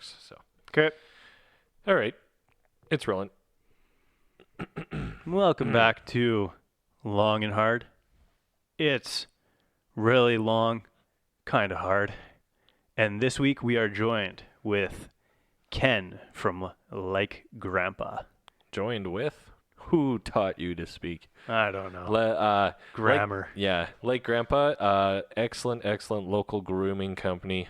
So Okay. all right, it's rolling. Welcome back to Long and Hard. It's really long, kind of hard. And this week we are joined with Ken from Like Grandpa. Joined with who taught you to speak? I don't know. Grammar. Like Grandpa, excellent local grooming company.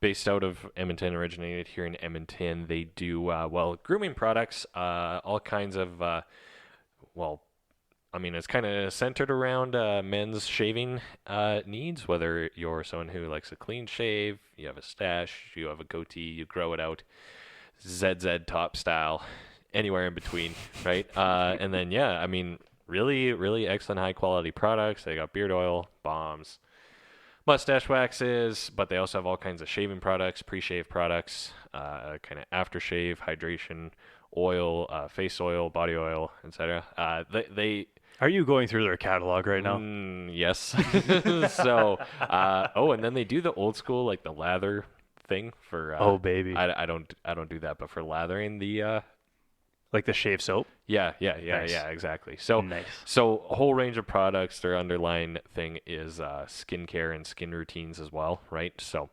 Based out of Edmonton, originated here in Edmonton. They do grooming products, all kinds of it's kind of centered around men's shaving needs, whether you're someone who likes a clean shave, you have a stash, you have a goatee, you grow it out, ZZ top style, anywhere in between, right? And then, really, really excellent high-quality products. They got beard oil, balms, mustache waxes, but they also have all kinds of shaving products, pre-shave products, kind of aftershave, hydration, oil, face oil, body oil, etc. Are you going through their catalog right now? Yes. So, and then they do the old school, like the lather thing for. Oh baby. I don't do that, but for lathering the. Like the shave soap? Yeah, Nice. exactly. So, Nice. So a whole range of products. Their underlying thing is skincare and skin routines as well, right? So,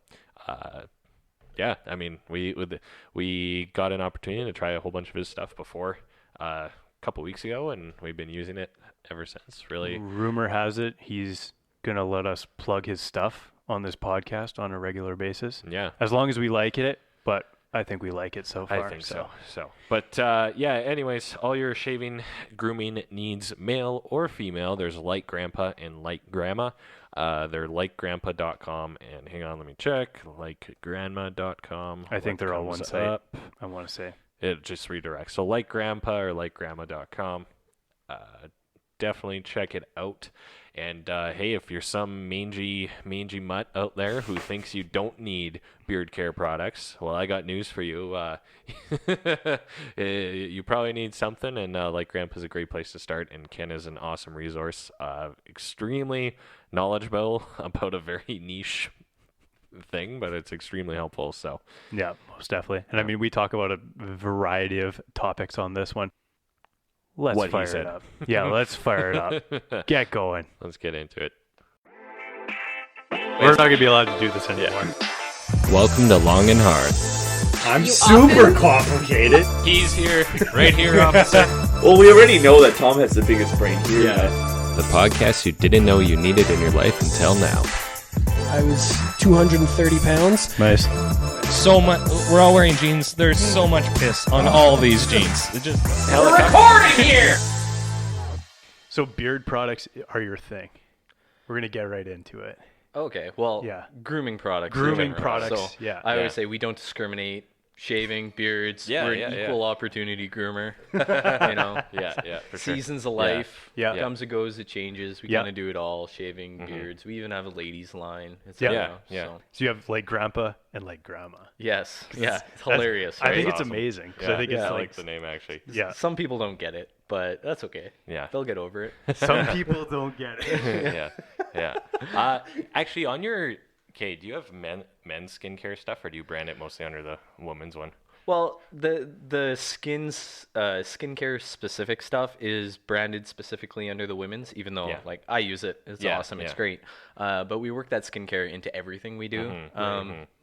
we got an opportunity to try a whole bunch of his stuff before a couple weeks ago, and we've been using it ever since. Really, Rumor has it he's gonna let us plug his stuff on this podcast on a regular basis. Yeah, as long as we like it. But I think we like it so far. I think so. But anyways, all your shaving, grooming needs, male or female, there's Like Grandpa and Like Grandma. They're likegrandpa.com, and hang on, let me check. Likegrandma.com. I think they're all one site. I want to say it just redirects. So Like Grandpa or likegrandma.com. Definitely check it out. And hey, if you're some mangy mutt out there who thinks you don't need beard care products, well, I got news for you. You probably need something, and Like Grandpa's a great place to start. And Ken is an awesome resource, extremely knowledgeable about a very niche thing, but it's extremely helpful. So yeah, most definitely. And I mean, we talk about a variety of topics on this one. Let's fire it up. Yeah, let's fire it up. Get going. Let's get into it. We're not going to be allowed to do this anymore. Welcome to Long and Hard. I'm super complicated. He's here, right here, officer. Well, we already know that Tom has the biggest brain here. Yeah. The podcast you didn't know you needed in your life until now. I was 230 pounds. Nice. So much. We're all wearing jeans. There's so much piss on all these jeans. It just We're recording here! So beard products are your thing. We're going to get right into it. Okay, well, Yeah. grooming products. in Grooming general. products, So yeah. I Yeah. always say we don't discriminate. Shaving, beards, Yeah, we're yeah, an yeah. equal opportunity groomer. You know, Yeah, for sure. seasons of life. Yeah. Comes and goes, it changes. We Yeah. kind of do it all. Shaving, beards. We even have a ladies line. It's, Yeah. Yeah. So. So you have Like Grandpa and Like Grandma. Yes. Yeah. It's hilarious. I Right? think it's awesome. amazing. 'Cause Yeah, I think I it's like the name actually. yeah. Some people don't get it, but that's okay. Yeah. They'll get over it. Some people don't get it. yeah. Actually, on your do you have men's skincare stuff, or do you brand it mostly under the woman's one? Well, the skincare specific stuff is branded specifically under the women's, even though like I use it. It's awesome. It's great. But we work that skincare into everything we do.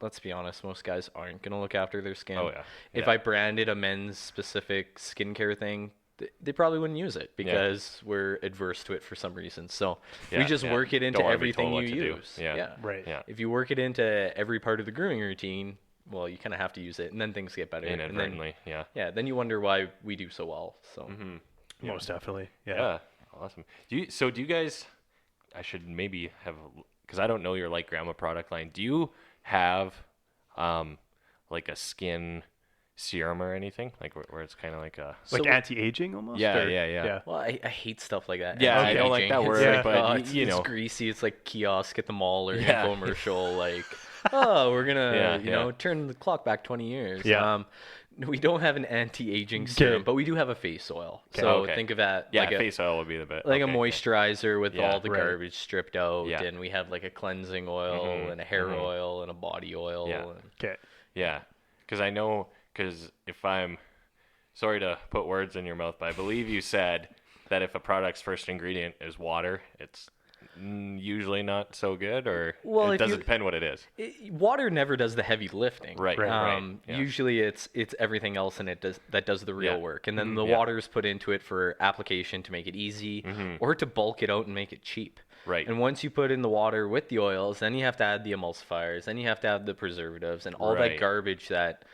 Let's be honest, most guys aren't gonna look after their skin. Oh, yeah. If Yeah. I branded a men's specific skincare thing, they probably wouldn't use it because we're adverse to it for some reason. So we just work it into Don't wanna be everything told you what to do. use. Yeah. Right. Yeah. If you work it into every part of the grooming routine, well, you kind of have to use it, and then things get better. Inadvertently, and then, then you wonder why we do so well. So Most definitely. Yeah. Awesome. Do you guys? I should maybe have, because I don't know your Like Grandma product line. Do you have, like a skin serum or anything, like where it's kind of like a Like So- anti-aging almost? Yeah, or- yeah. Well, I hate stuff like that. Yeah, I Anti-aging. don't like that It's word, like, but it's, you know. it's greasy. It's like kiosk at the mall or an Yeah. infomercial. Like, oh, we're gonna, Yeah, yeah. turn the clock back 20 years. Yeah. We don't have an anti-aging serum, but we do have a face oil. So think of that Yeah, like a face oil would be the bit. like okay, a moisturizer with Yeah. all the Right. garbage stripped out, Yeah. and we have like a cleansing oil and a hair oil and a body oil. Yeah. And, Okay. Yeah, because I know, because if I'm, sorry to put words in your mouth, but I believe you said that if a product's first ingredient is water, it's usually not so good, or Well, it doesn't depend what it is. Water never does the heavy lifting. Right. Yeah. Usually it's everything else and it does the real work. And then the water is put into it for application to make it easy or to bulk it out and make it cheap. Right. And once you put in the water with the oils, then you have to add the emulsifiers, then you have to add the preservatives and all that garbage that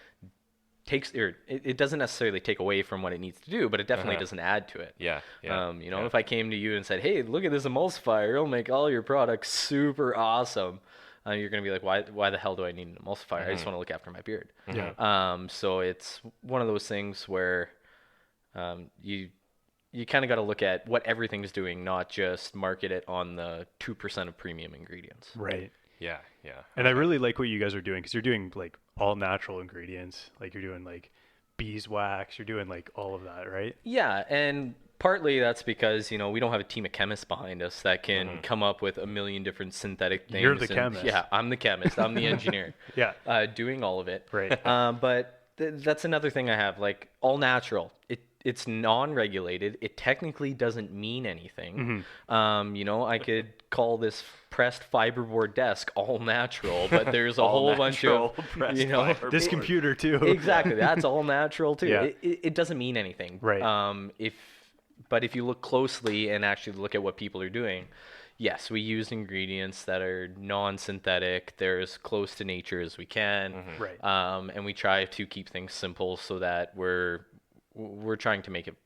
it doesn't necessarily take away from what it needs to do, but it definitely doesn't add to it. If I came to you and said, hey, look at this emulsifier, it'll make all your products super awesome, you're going to be like, why the hell do I need an emulsifier? I just want to look after my beard. So it's one of those things where you kind of got to look at what everything's doing, not just market it on the 2% of premium ingredients. Right. Yeah. And I really like what you guys are doing, because you're doing like all natural ingredients. Like you're doing like beeswax, you're doing like all of that, right? Yeah, and partly that's because, we don't have a team of chemists behind us that can come up with a million different synthetic things. You're the chemist. Yeah, I'm the chemist. I'm the engineer. Doing all of it. Right. But that's another thing I have, like all natural. It's non-regulated. It technically doesn't mean anything. I could call this pressed fiberboard desk all natural, but there's a whole bunch of, this computer too. Exactly. That's all natural too. Yeah. It doesn't mean anything. Right. But if you look closely and actually look at what people are doing, yes, we use ingredients that are non-synthetic. They're as close to nature as we can. Right. And we try to keep things simple so that we're trying to make it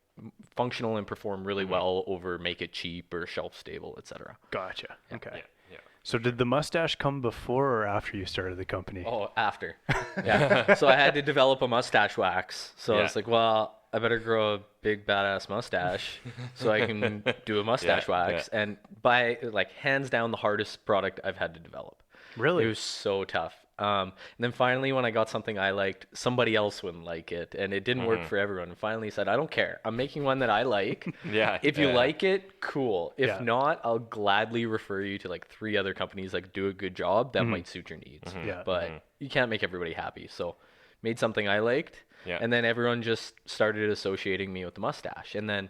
functional and perform really well over make it cheap or shelf stable, etc. Gotcha. Okay. Yeah. So did the mustache come before or after you started the company? Oh, after. Yeah. So I had to develop a mustache wax. So I was like, well, I better grow a big badass mustache so I can do a mustache wax. And by like hands down the hardest product I've had to develop. Really? It was so tough. And then finally, when I got something I liked, somebody else wouldn't like it, and it didn't work for everyone. And finally said, I don't care. I'm making one that I like. If you like it, cool. If not, I'll gladly refer you to like 3 other companies that do a good job that might suit your needs. But you can't make everybody happy. So made something I liked, and then everyone just started associating me with the mustache. And then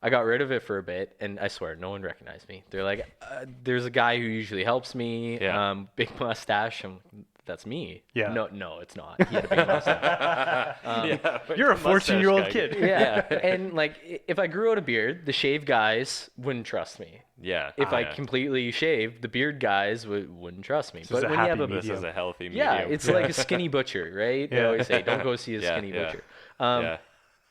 I got rid of it for a bit, and I swear, no one recognized me. They're like, there's a guy who usually helps me, big mustache. That's me. Yeah. No, it's not. He had a big mustache. You're a 14-year-old kid. Yeah. And like, if I grew out a beard, the shave guys wouldn't trust me. Yeah. If I completely shaved, the beard guys wouldn't trust me. But when you have this is a healthy medium. Yeah, it's like a skinny butcher, right? They always say, don't go see a skinny butcher.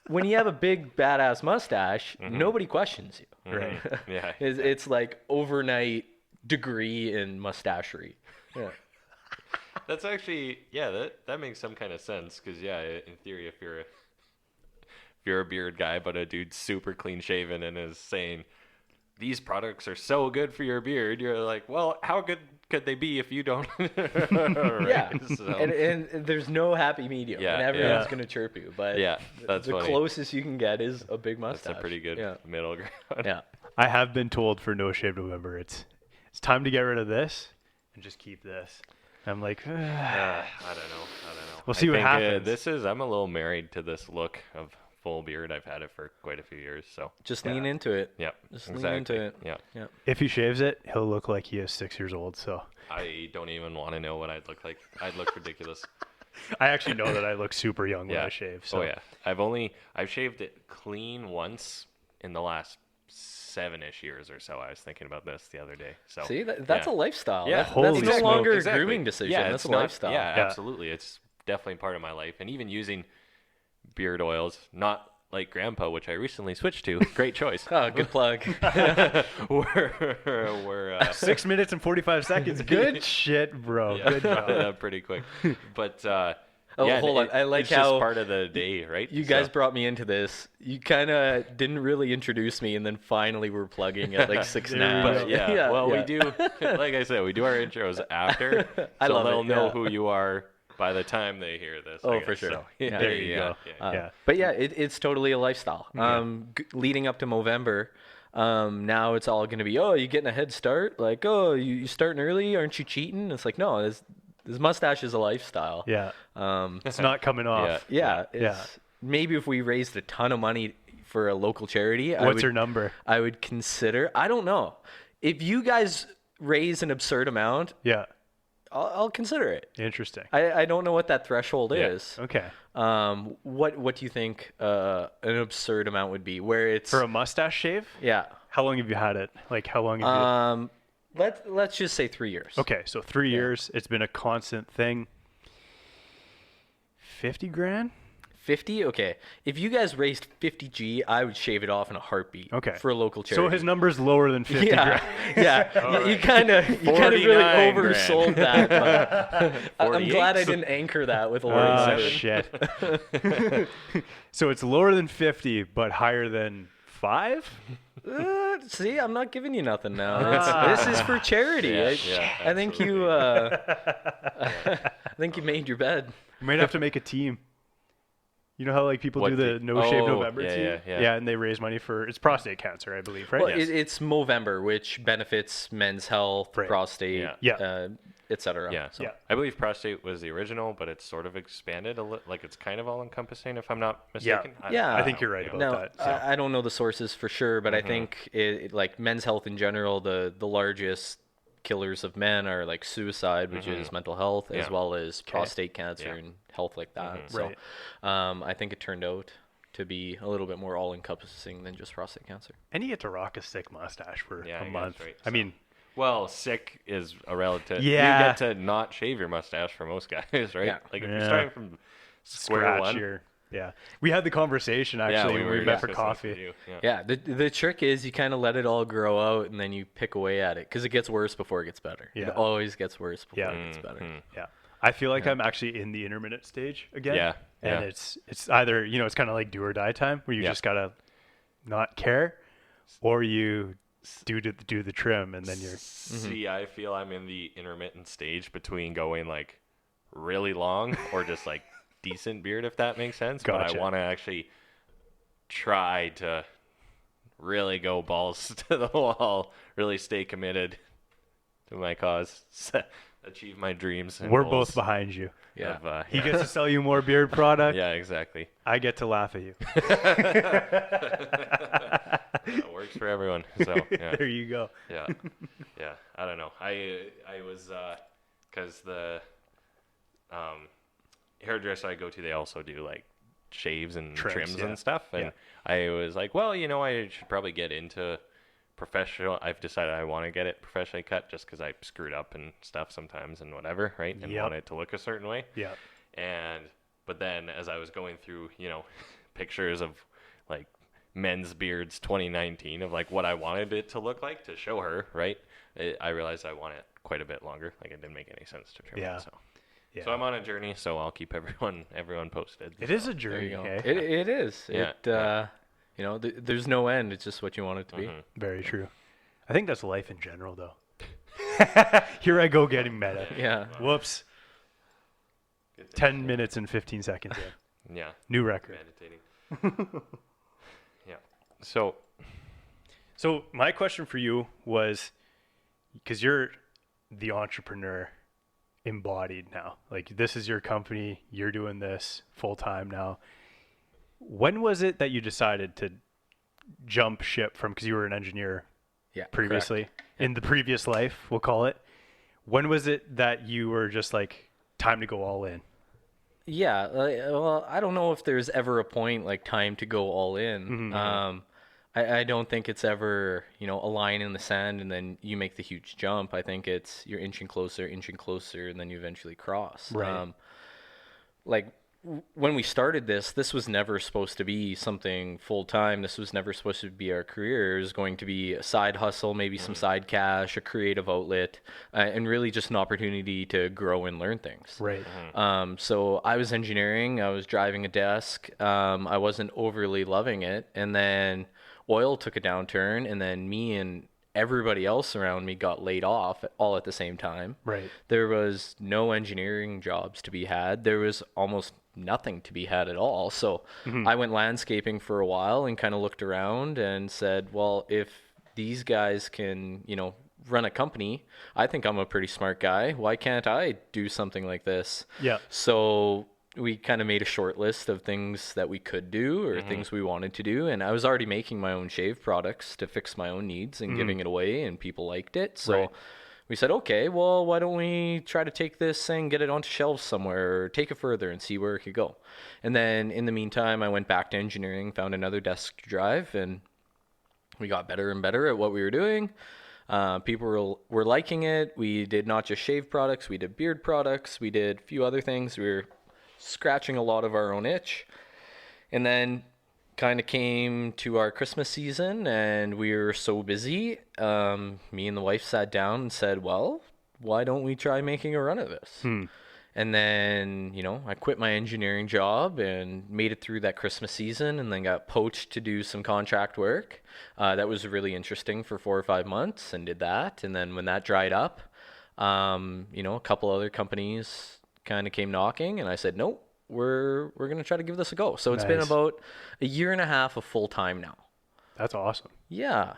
When you have a big badass mustache, nobody questions you. Right. Yeah. It's like overnight degree in mustachery. Yeah. That's actually, that makes some kind of sense, because in theory, if you're a beard guy, but a dude's super clean shaven and is saying these products are so good for your beard, you're like, well, how good could they be if you don't? Yeah. So. And there's no happy medium, and everyone's gonna chirp you, but that's the funny. Closest you can get is a big mustache. That's a pretty good middle ground. Yeah. I have been told for No Shave November, it's time to get rid of this and just keep this. I'm like, I don't know. We'll see what happens. I'm a little married to this look of full beard. I've had it for quite a few years, so just lean into it. Yeah, just lean into it. Yeah. If he shaves it, he'll look like he is 6 years old. So I don't even want to know what I'd look like. I'd look ridiculous. I actually know that I look super young when I shave. So. Oh yeah, I've shaved it clean once in the last 7-ish years or so. I was thinking about this the other day. So see, that's a lifestyle. Yeah, that's no longer a grooming decision. Yeah, that's a lifestyle. Yeah, absolutely. It's definitely part of my life. And even using beard oils, not like Grandpa, which I recently switched to. Great choice. Oh, good plug. we're 6 minutes and 45 seconds. Good shit, bro. Yeah, good job. pretty quick. But hold on. I like it's how just part of the day, right? You guys brought me into this. You kind of didn't really introduce me, and then finally we're plugging at like 6:30. But we do. Like I said, we do our intros after, so they'll know who you are by the time they hear this. Oh, for sure. So, there you go. But it's totally a lifestyle. Leading up to Movember, now it's all going to be, oh, you getting a head start? Like, oh, you starting early? Aren't you cheating? It's like, no, this this mustache is a lifestyle. Yeah. It's not coming off. Yeah. Yeah. Maybe if we raised a ton of money for a local charity, What's your number? I would consider. I don't know. If you guys raise an absurd amount, Yeah. I'll consider it. Interesting. I don't know what that threshold is. Okay. What do you think an absurd amount would be? Where it's For a mustache shave? yeah. How long have you had it? Like how long have you Let's just say 3 years. Okay, so 3 years. It's been a constant thing. 50 grand? 50? Okay. If you guys raised 50G, I would shave it off in a heartbeat. Okay. For a local charity. So his number's lower than 50 yeah, grand. yeah. You kind of really 49 oversold that. But I'm glad I 48. didn't anchor that with a lot of Shit. So it's lower than 50, but higher than 5? See, I'm not giving you nothing now. This is for charity. I think you. I think you made your bed. We might have to make a team. You know how like people do the No Shave November team? Yeah, and they raise money for it's prostate cancer, I believe, right? Well, it's Movember, which benefits men's health, prostate, etc. Yeah. Yeah. I believe prostate was the original, but it's sort of expanded a little. Like it's kind of all encompassing, if I'm not mistaken. I think you're right about No, that. So. I don't know the sources for sure, but I think like men's health in general, the largest killers of men are like suicide, which is mental health, as well as prostate cancer and health like that. So, I think it turned out to be a little bit more all-encompassing than just prostate cancer. And you get to rock a sick mustache for a I month. guess, right. I mean, well, sick is a relative. Yeah. You get to not shave your mustache for most guys, right? Yeah. Like if you're starting from square scratch one. here. Yeah. We had the conversation actually when we met for coffee. Yeah, the trick is you kind of let it all grow out and then you pick away at it because it gets worse before it gets better. Yeah. It always gets worse before it gets better. Yeah. I feel like I'm actually in the intermittent stage again. Yeah. And it's either, it's kind of like do or die time where you just got to not care or you do the trim and then you're See, I feel I'm in the intermittent stage between going like really long or just like decent beard, if that makes sense. Gotcha. But I want to actually try to really go balls to the wall, really stay committed to my cause, achieve my dreams. And we're goals both behind you. of, He gets to sell you more beard product. yeah, exactly. I get to laugh at you. It works for everyone. So yeah. There you go. Yeah. I don't know. I was because the hairdresser I go to, they also do like shaves and trims and stuff, and I was like, well, I should probably get into professional. I've decided I want to get it professionally cut just because I screwed up and stuff sometimes and whatever, right? And want it to look a certain way. Yeah. But then as I was going through, pictures of like men's beards 2019 of like what I wanted it to look like to show her, right? I realized I want it quite a bit longer. Like it didn't make any sense to trim it. So I'm on a journey, so I'll keep everyone posted. It is a journey. It is. Yeah. There's no end. It's just what you want it to be. Very true. I think that's life in general, though. Here I go getting meta. Yeah. Whoops. 10 minutes and 15 seconds in. Yeah. New record. Meditating. Yeah. So my question for you was, because you're the entrepreneur embodied now, like this is your company, you're doing this full time now. When was it that you decided to jump ship from, because you were an engineer previously in the previous life, we'll call it. When was it that you were just like, time to go all in? Yeah. Well, I don't know if there's ever a point like time to go all in. I don't think it's ever, a line in the sand and then you make the huge jump. I think it's you're inching closer, and then you eventually cross. Right. When we started this was never supposed to be something full time. This was never supposed to be our career. It was going to be a side hustle, maybe some side cash, a creative outlet, and really just an opportunity to grow and learn things. Right. So I was engineering. I was driving a desk. I wasn't overly loving it, and then oil took a downturn, and then me and everybody else around me got laid off all at the same time. Right. There was no engineering jobs to be had. There was almost nothing to be had at all. So I went landscaping for a while and kind of looked around and said, well, if these guys can, run a company. I think I'm a pretty smart guy. Why can't I do something like this? Yeah. So we kind of made a short list of things that we could do or things we wanted to do. And I was already making my own shave products to fix my own needs and giving it away, and people liked it. So we said, okay, well, why don't we try to take this and get it onto shelves somewhere, or take it further and see where it could go. And then in the meantime, I went back to engineering, found another desk to drive, and we got better and better at what we were doing. People were liking it. We did not just shave products, we did beard products, we did a few other things. We were scratching a lot of our own itch. And then kind of came to our Christmas season, and we were so busy. Me and the wife sat down and said, well, why don't we try making a run of this? And then, I quit my engineering job and made it through that Christmas season, and then got poached to do some contract work. That was really interesting for 4 or 5 months, and did that. And then when that dried up, a couple other companies kind of came knocking, and I said, nope, we're going to try to give this a go. So it's been about a year and a half of full time now. That's awesome. Yeah.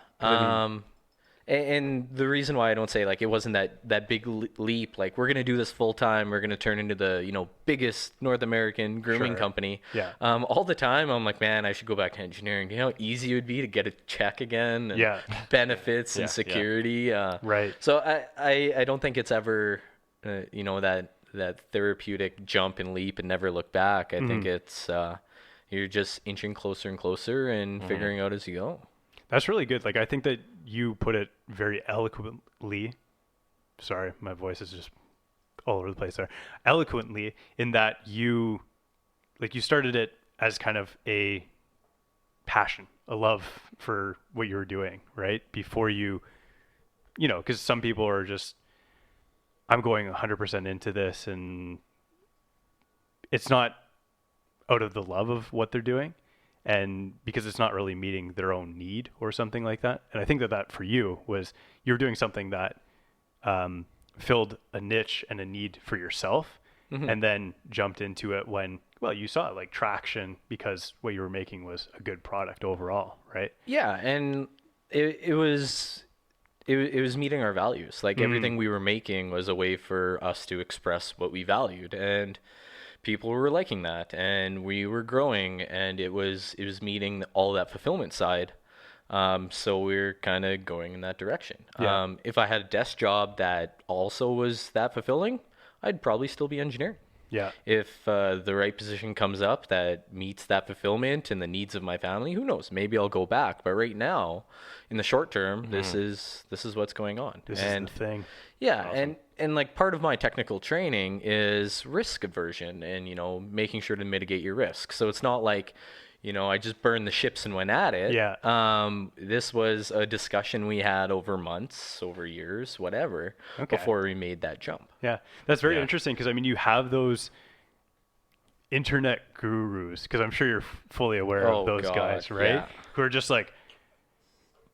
And the reason why I don't say like it wasn't that big leap, like we're going to do this full time, we're going to turn into the, biggest North American grooming company. Yeah. All the time I'm like, man, I should go back to engineering. Do you know how easy it would be to get a check again? And benefits and security. Right. So I don't think it's ever, that therapeutic jump and leap and never look back. I think it's, you're just inching closer and closer and figuring out as you go. That's really good. Like, I think that you put it very eloquently. Sorry, my voice is just all over the place there. Eloquently, in that you started it as kind of a passion, a love for what you were doing, right? Before you, because some people are just, I'm going 100% into this, and it's not out of the love of what they're doing, and because it's not really meeting their own need or something like that. And I think that for you was you were doing something that filled a niche and a need for yourself, and then jumped into it when, well, you saw like traction because what you were making was a good product overall, right? Yeah, and it was meeting our values. Like everything we were making was a way for us to express what we valued, and people were liking that, and we were growing, and it was meeting all that fulfillment side. So we're kind of going in that direction. Yeah. If I had a desk job that also was that fulfilling, I'd probably still be engineering. Yeah. If the right position comes up that meets that fulfillment and the needs of my family, who knows? Maybe I'll go back. But right now, in the short term, this is what's going on. This is the thing. Yeah, awesome. And like part of my technical training is risk aversion and making sure to mitigate your risk. So it's not like I just burned the ships and went at it. Yeah. This was a discussion we had over months, over years, whatever, before we made that jump. Yeah, that's very interesting because, you have those internet gurus, because I'm sure you're fully aware of those guys, right? Yeah. Who are just like,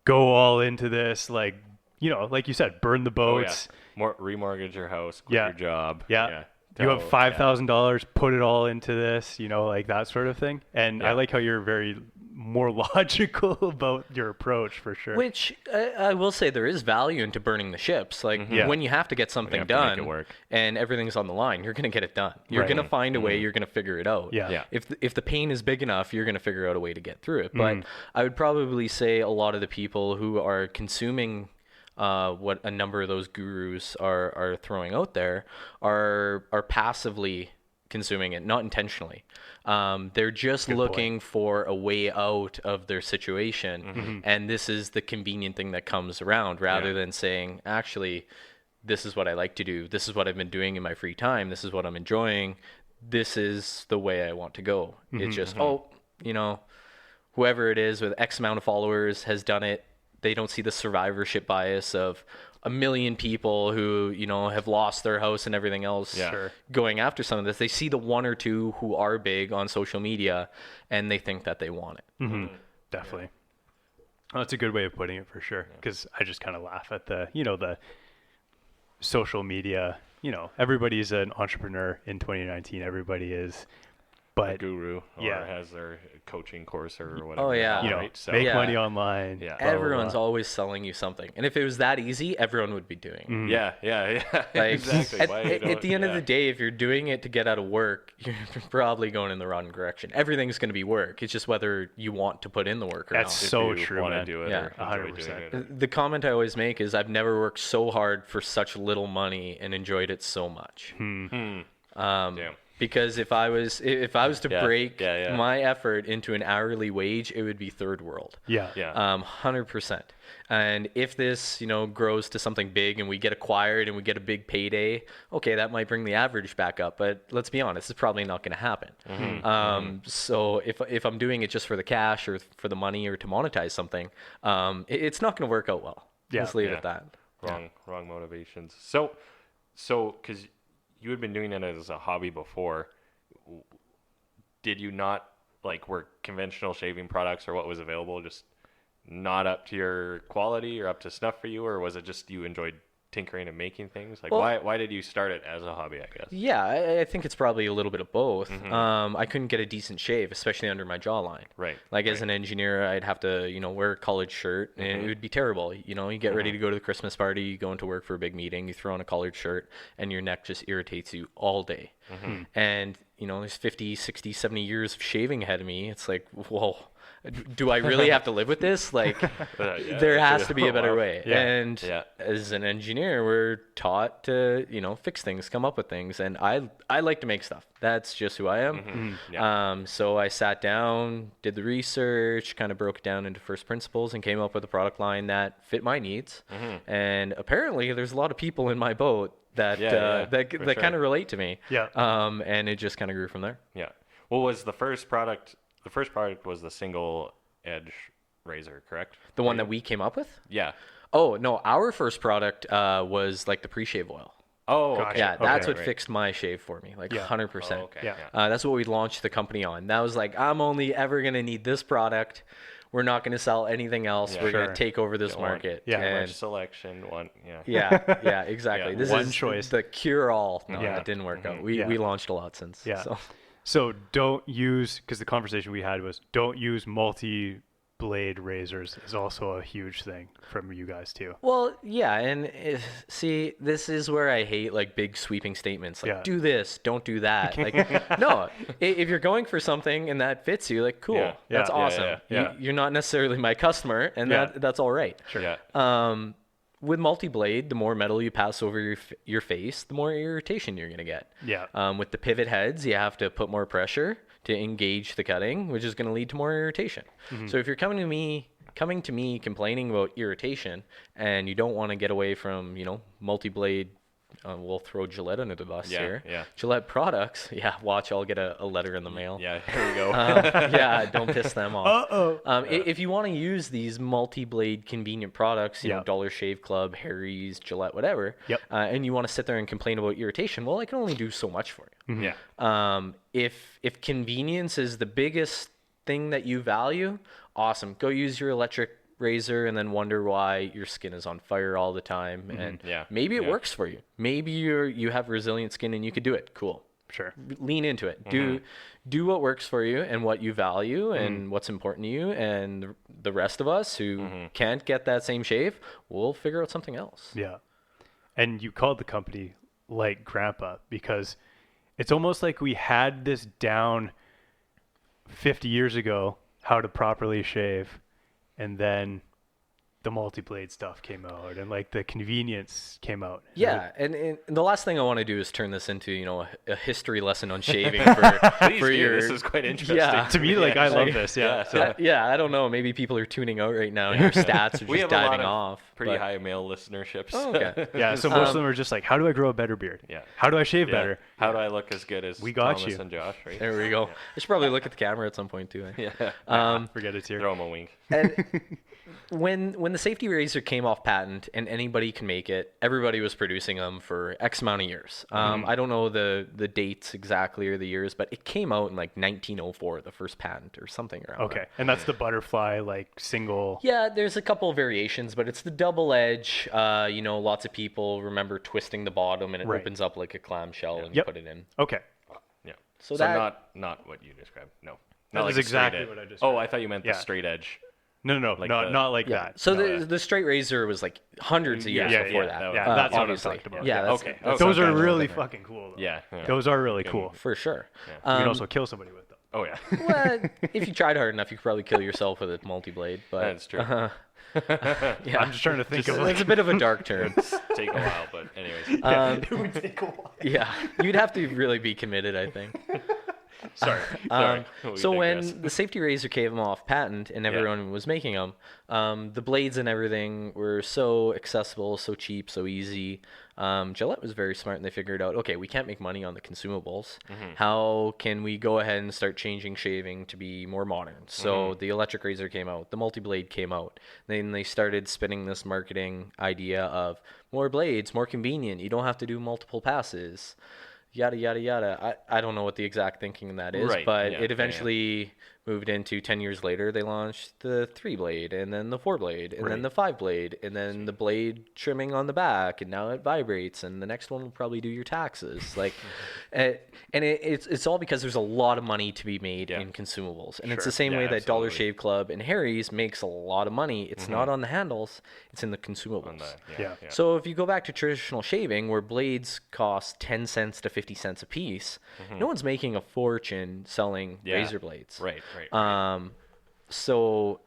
go all into this, like, like you said, burn the boats. Remortgage your house, quit your job. Yeah. You have $5,000, put it all into this, like that sort of thing. And I like how you're very more logical about your approach, for sure. Which I will say there is value into burning the ships. Like when you have to get something done and everything's on the line, you're going to get it done. You're going to find a way. You're going to figure it out. Yeah. If the pain is big enough, you're going to figure out a way to get through it. But I would probably say a lot of the people who are consuming what a number of those gurus are throwing out there are passively consuming it, not intentionally. They're just looking for a way out of their situation, and this is the convenient thing that comes around, rather than saying, actually, this is what I like to do. This is what I've been doing in my free time. This is what I'm enjoying. This is the way I want to go. It's just, whoever it is with X amount of followers has done it. They don't see the survivorship bias of a million people who, have lost their house and everything else going after some of this. They see the one or two who are big on social media, and they think that they want it. Definitely. Well, that's a good way of putting it, for sure. Because I just kind of laugh at the social media. Everybody's an entrepreneur in 2019. Everybody is but guru or yeah. has their coaching course or whatever. Oh, yeah. you know, right? So, make money online. Yeah. blah, blah, Everyone's blah. always selling you something. And if it was that easy, everyone would be doing it. yeah. Like, Exactly. At the end of the day, if you're doing it to get out of work, you're probably going in the wrong direction. Everything's going to be work. It's just whether you want to put in the work or That's not. so if you true, want to man. do it Yeah, or enjoy 100%. doing it. The comment I always make is I've never worked so hard for such little money and enjoyed it so much. Damn. Because if I was to break yeah. my effort into an hourly wage, it would be third world. Yeah. 100%. And if this, grows to something big and we get acquired and we get a big payday, okay, that might bring the average back up. But let's be honest, it's probably not going to happen. So if I'm doing it just for the cash or for the money or to monetize something, it's not going to work out well. Yeah. Let's leave it at that. Wrong motivations. So because you had been doing it as a hobby before, did you not were conventional shaving products or what was available just not up to your quality or up to snuff for you, or was it just you enjoyed tinkering and making things? Why did you start it as a hobby, I guess? Yeah, I think it's probably a little bit of both. I couldn't get a decent shave, especially under my jawline. Right. As an engineer, I'd have to, wear a collared shirt, and it would be terrible. You get ready to go to the Christmas party, you go into work for a big meeting, you throw on a collared shirt, and your neck just irritates you all day. And, there's 50, 60, 70 years of shaving ahead of me. It's like, whoa. Do I really have to live with this? There has to be a better way. Yeah. And as an engineer, we're taught to, fix things, come up with things. And I like to make stuff. That's just who I am. So I sat down, did the research, kind of broke it down into first principles and came up with a product line that fit my needs. And apparently there's a lot of people in my boat that kind of relate to me. Yeah. And it just kind of grew from there. Yeah. What was the first product? The first product was the single edge razor, correct? The one that we came up with? Yeah. Oh, no, our first product was the pre-shave oil. Oh, Gotcha. okay. Yeah, that's Okay, what fixed my shave for me, 100%. Oh, okay. Yeah. That's what we launched the company on. That was I'm only ever going to need this product. We're not going to sell anything else. Yeah, We're going sure. to take over this One- market. Yeah. Much And selection, one, yeah. yeah, exactly. Yeah, This one is choice. the cure-all. No, Yeah. that didn't work out. Yeah. We launched a lot since. Yeah. So. So don't use, because the conversation we had was don't use multi-blade razors is also a huge thing from you guys too. Well, yeah, and see, this is where I hate big sweeping statements like Yeah. do this, don't do that. No, if you're going for something and that fits you, cool, Yeah. that's Yeah. awesome. Yeah. You're not necessarily my customer, and Yeah. that's all right. Sure. Yeah. With multi-blade, the more metal you pass over your face, the more irritation you're gonna get. Yeah. With the pivot heads, you have to put more pressure to engage the cutting, which is going to lead to more irritation. So if you're coming to me complaining about irritation and you don't want to get away from, multi-blade, we'll throw Gillette under the bus here. Yeah. Gillette products, watch, I'll get a letter in the mail. Yeah, here we go. Don't piss them off. If you want to use these multi-blade convenient products, Dollar Shave Club, Harry's, Gillette, whatever, Yep. and you want to sit there and complain about irritation, well, I can only do so much for you. Yeah. If convenience is the biggest thing that you value, awesome. Go use your electric razor and then wonder why your skin is on fire all the time. And maybe it works for you. Maybe you have resilient skin and you could do it. Cool. Sure. Lean into it. Do what works for you and what you value and what's important to you. And the rest of us who can't get that same shave, we'll figure out something else. Yeah. And you called the company like Grandpa because it's almost like we had this down 50 years ago, how to properly shave, and then the multi-blade stuff came out and the convenience came out. Yeah, and the last thing I want to do is turn this into a history lesson on shaving for your. This is quite interesting. Yeah. To me, I love this. Yeah. So, I don't know. Maybe people are tuning out right now and your stats are We just have a lot diving of off. pretty high male listenerships. Oh, okay. yeah. So most of them are just how do I grow a better beard? Yeah. How do I shave Yeah. better? How do I look as good as We got Thomas you. and Josh, right? There we go. I should probably look at the camera at some point too. Yeah. Forget it's here. Throw him a wink. And when the safety razor came off patent and anybody can make it, everybody was producing them for X amount of years. I don't know the dates exactly or the years, but it came out in 1904, the first patent or something around Okay. there. And that's the butterfly single. Yeah, there's a couple of variations, but it's the double edge. Lots of people remember twisting the bottom and it Right. opens up like a clamshell and you Yep. put it in. Okay. Yeah. So not what you described. No. That Not is a exactly straight what I edge. described. Oh, I thought you meant the Yeah. straight edge. No, Like not like that. So No. the straight razor was like hundreds of years Yeah, before yeah, that. Yeah, that's what I'm obviously. talking about. Yeah, that's, Okay. that's Those something are a little really different. fucking cool, though. Yeah. Those are really cool. For sure. You can also kill somebody with them. Oh yeah. Well, if you tried hard enough, you could probably kill yourself with a multi-blade. But That's true. yeah, I'm just trying to think of it's a bit of a dark turn. Take a while, but anyways. it would take a while. Yeah, you'd have to really be committed, I think. Sorry. We So digress. when the safety razor came off patent and everyone was making them, the blades and everything were so accessible, so cheap, so easy. Gillette was very smart, and they figured out, okay, we can't make money on the consumables. How can we go ahead and start changing shaving to be more modern? So the electric razor came out, the multi-blade came out. Then they started spinning this marketing idea of more blades, more convenient. You don't have to do multiple passes. Yada yada yada. I don't know what the exact thinking in that is, Right, but yeah, it eventually moved into 10 years later. They launched the 3-blade, and then the 4-blade, and then the 5-blade, and then the blade trimming on the back, and now it vibrates, and the next one will probably do your taxes. Like, it's all because there's a lot of money to be made in consumables, and it's the same Yeah, way that Dollar absolutely. Shave Club and Harry's makes a lot of money. It's not on the handles; it's in the consumables. On the- Yeah. So if you go back to traditional shaving, where blades cost 10 cents to 50 cents a piece, no one's making a fortune selling razor blades. Right. So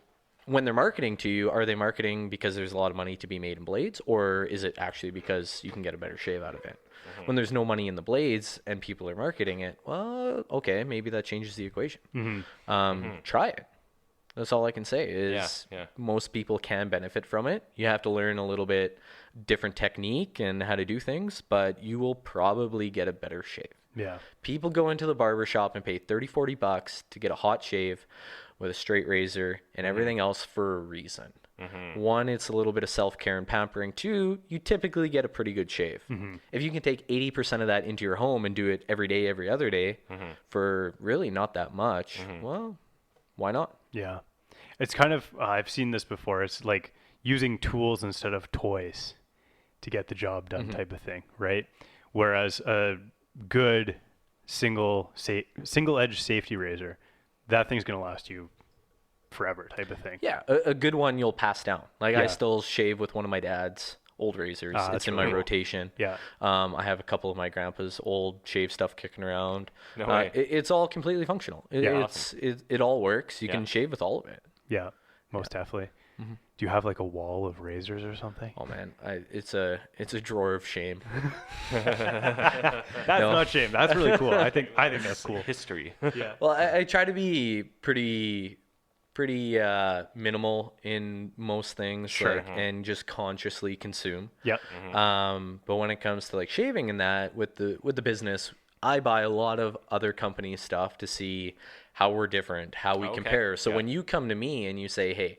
when they're marketing to you, are they marketing because there's a lot of money to be made in blades, or is it actually because you can get a better shave out of it? When there's no money in the blades and people are marketing it, well, okay, maybe that changes the equation. Try it. That's all I can say is Yeah. most people can benefit from it. You have to learn a little bit different technique and how to do things, but you will probably get a better shave. Yeah. People go into the barber shop and pay 30, 40 bucks to get a hot shave with a straight razor and everything else for a reason. One, it's a little bit of self-care and pampering. Two, you typically get a pretty good shave. If you can take 80% of that into your home and do it every day, every other day for really not that much, well, why not? Yeah. It's kind of, I've seen this before. It's like using tools instead of toys to get the job done type of thing, right? Whereas a good single edge safety razor, that thing's going to last you forever type of thing. Yeah, a good one you'll pass down. Like I Yeah. still shave with one of my dad's old razors. Ah, It's that's in really my cool. rotation. Yeah. I have a couple of my grandpa's old shave stuff kicking around. No way. It's all completely functional. Yeah. It all works. You Yeah. can shave with all of it. Yeah, most definitely. Do you have like a wall of razors or something? Oh man, it's a drawer of shame. That's No. not shame. That's really cool. I think that's cool. History. Yeah. Well, I try to be pretty minimal in most things, Sure. like, and just consciously consume. Yep. But when it comes to like shaving and that with the business, I buy a lot of other companies' stuff to see how we're different, how we Okay. compare. So Yeah. when you come to me and you say, "Hey,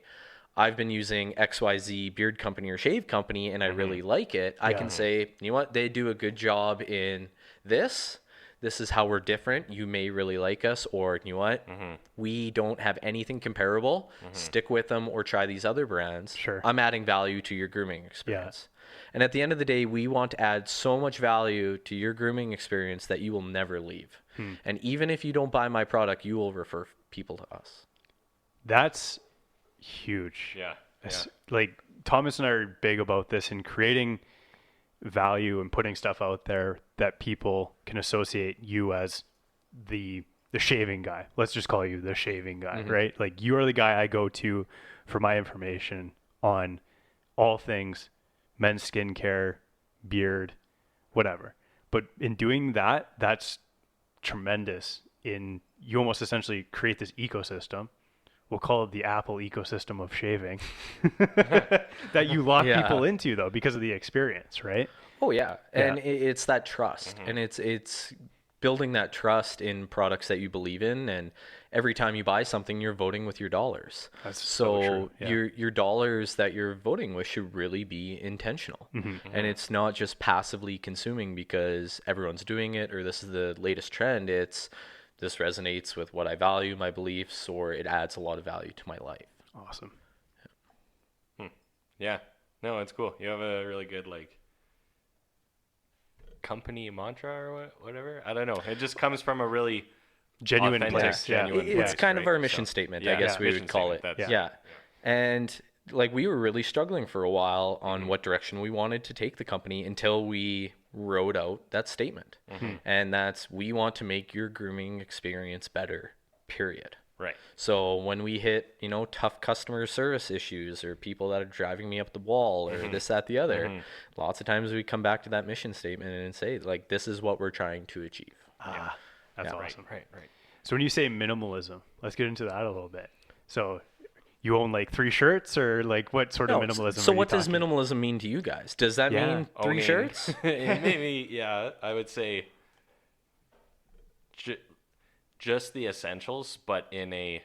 I've been using XYZ beard company or shave company and I really like it," I can say, "You know what? They do a good job in this. This is how we're different. You may really like us," or "You know what? We don't have anything comparable. Stick with them or try these other brands. Sure. I'm adding value to your grooming experience." And at the end of the day, we want to add so much value to your grooming experience that you will never leave. And even if you don't buy my product, you will refer people to us. That's huge. Yeah. Like Thomas and I are big about this in creating value and putting stuff out there that people can associate you as the shaving guy. Let's just call you the shaving guy, right? Like you are the guy I go to for my information on all things men's skincare, beard, whatever. But in doing that, that's tremendous. You almost essentially create this ecosystem. We'll call it the Apple ecosystem of shaving that you lock Yeah. people into though because of the experience, right? Oh yeah, and Yeah. it's that trust, and it's building that trust in products that you believe in, and every time you buy something, you're voting with your dollars. That's so true, yeah. Your dollars that you're voting with should really be intentional, and it's not just passively consuming because everyone's doing it or this is the latest trend. It's this resonates with what I value, my beliefs, or it adds a lot of value to my life. Awesome. Yeah. No, it's cool. You have a really good company mantra or whatever. I don't know. It just comes from a really genuine authentic, place. genuine It's place, kind of right? our mission So, statement, yeah, I guess we mission would call it. statement, that's- Yeah. And like we were really struggling for a while on what direction we wanted to take the company until we wrote out that statement. And that's, we want to make your grooming experience better, period. Right. So when we hit, tough customer service issues or people that are driving me up the wall or this, that, the other, lots of times we come back to that mission statement and say, like, this is what we're trying to achieve. That's Yeah. awesome. Right. So when you say minimalism, let's get into that a little bit. So you own like 3 shirts, or like what sort of minimalism? So are you what does talking? minimalism mean to you guys? Does that mean 3 Owning- shirts? Maybe, yeah. I would say just the essentials, but in a...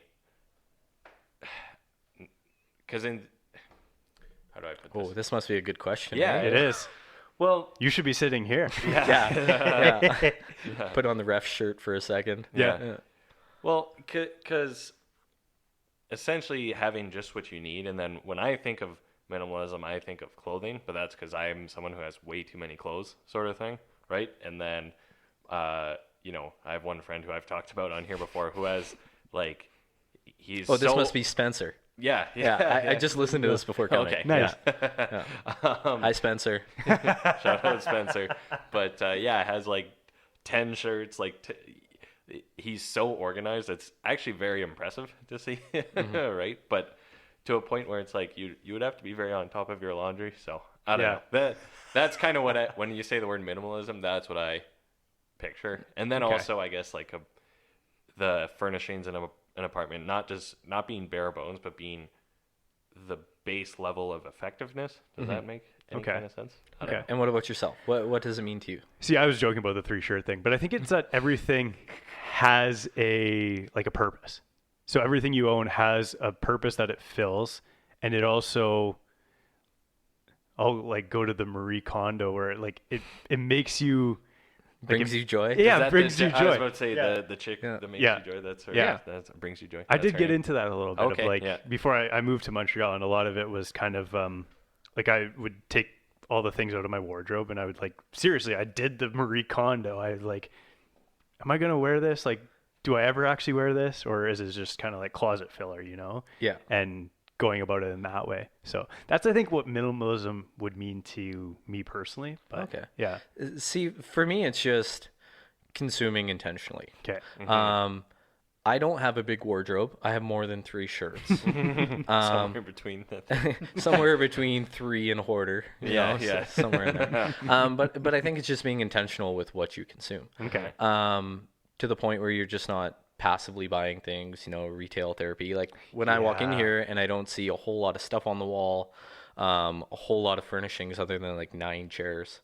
Because how do I put this? Oh, this must be a good question. Yeah, right? It is. Well, You should be sitting here. Yeah. Put on the ref shirt for a second. Yeah. well, because essentially having just what you need, and then when I think of minimalism, I think of clothing, but that's because I'm someone who has way too many clothes, sort of thing, right? And then, I have one friend who I've talked about on here before who has like, he's Oh, this so- must be Spencer. Yeah. I just listened to this before coming. Okay. Nice. Yeah. Hi, Spencer. Shout out Spencer. But it has like 10 shirts. Like he's so organized. It's actually very impressive to see, right? But to a point where it's like you would have to be very on top of your laundry. So I don't know. That's kind of what when you say the word minimalism, that's what I picture. And then also, I guess, like the furnishings in an apartment, not being bare bones, but being the base level of effectiveness. Does that make any kind of sense? Okay. And what about yourself? What does it mean to you? See, I was joking about the 3 shirt thing, but I think it's that everything has a purpose. So everything you own has a purpose that it fills, and it also, I'll like go to the Marie Kondo where it makes you Brings you joy? Yeah, Is that brings you I was joy. about to say Yeah. the chick Yeah. that makes Yeah. you joy. That's her. Yeah. That brings you joy. I That's did her get name. into that a little bit Okay, of like yeah. before I moved to Montreal, and a lot of it was kind of like I would take all the things out of my wardrobe and I would like, seriously, I did the Marie Kondo. I was like, am I gonna wear this? Like, do I ever actually wear this, or is it just kind of like closet filler, Yeah. And going about it in that way. So that's, I think, what minimalism would mean to me personally. But Okay. yeah. See, for me, it's just consuming intentionally. Okay. I don't have a big wardrobe. I have more than 3 shirts. Somewhere between that. Somewhere between 3 and a hoarder. Yeah. Somewhere in there. But I think it's just being intentional with what you consume. Okay. To the point where you're just not passively buying things, retail therapy. Like when I walk in here and I don't see a whole lot of stuff on the wall, a whole lot of furnishings other than like 9 chairs.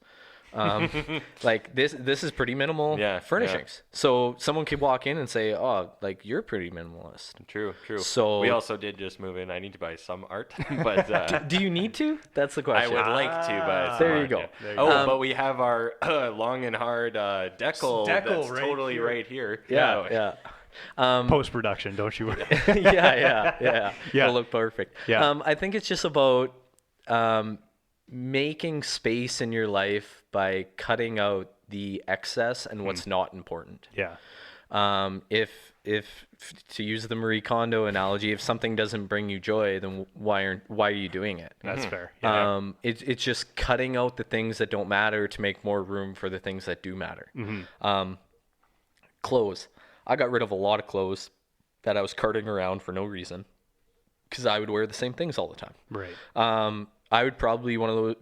Like this is pretty minimal furnishings. So someone could walk in and say, oh, like you're pretty minimalist. True. So we also did just move in. I need to buy some art, but do you need to? That's the I question. would like to. But There you go. There you Oh, but we have our long and hard decal. That's right totally here. right here. Yeah. Post-production, don't you worry. Yeah. Yeah. It'll look perfect. Yeah. I think it's just about making space in your life by cutting out the excess and what's not important. Yeah. If to use the Marie Kondo analogy, if something doesn't bring you joy, then why are you doing it? That's fair. Yeah. It's just cutting out the things that don't matter to make more room for the things that do matter. Clothes. I got rid of a lot of clothes that I was carting around for no reason because I would wear the same things all the time. Right. I would probably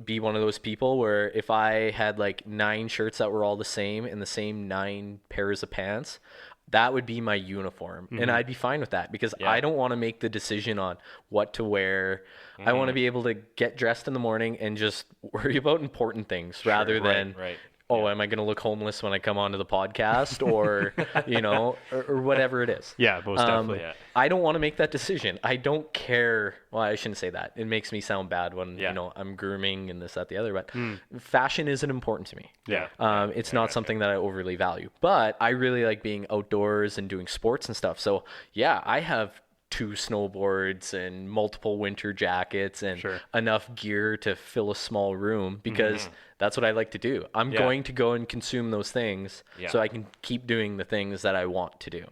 be one of those people where if I had like 9 shirts that were all the same and the same 9 pairs of pants, that would be my uniform. And I'd be fine with that because I don't want to make the decision on what to wear. I want to be able to get dressed in the morning and just worry about important things rather than, am I going to look homeless when I come onto the podcast or, or whatever it is. Yeah, most definitely. I don't want to make that decision. I don't care. Well, I shouldn't say that. It makes me sound bad when, I'm grooming and this, that, the other. But fashion isn't important to me. Yeah. It's not something that I overly value. But I really like being outdoors and doing sports and stuff. So, yeah, I have 2 snowboards and multiple winter jackets and enough gear to fill a small room because That's what I like to do. I'm going to go and consume those things so I can keep doing the things that I want to do.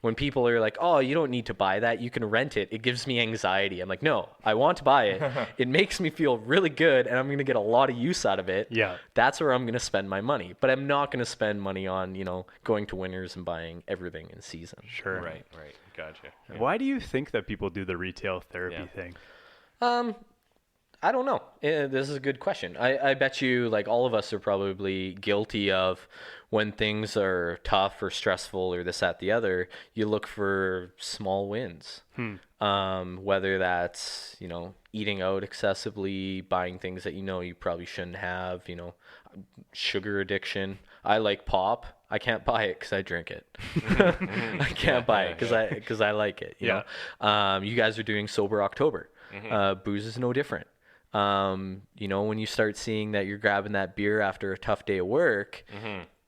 When people are like, oh, you don't need to buy that, you can rent it, it gives me anxiety. I'm like, no, I want to buy it. It makes me feel really good, and I'm going to get a lot of use out of it. Yeah. That's where I'm going to spend my money. But I'm not going to spend money on, going to Winners and buying everything in season. Sure. Right. Gotcha. Yeah. Why do you think that people do the retail therapy thing? I don't know. This is a good question. I bet you, like, all of us are probably guilty of when things are tough or stressful or this, that, the other, you look for small wins. Whether that's, eating out excessively, buying things that you probably shouldn't have, sugar addiction. I like pop. I can't buy it because I drink it. I can't buy it because I like it. You know? You guys are doing Sober October. Booze is no different. When you start seeing that you're grabbing that beer after a tough day of work,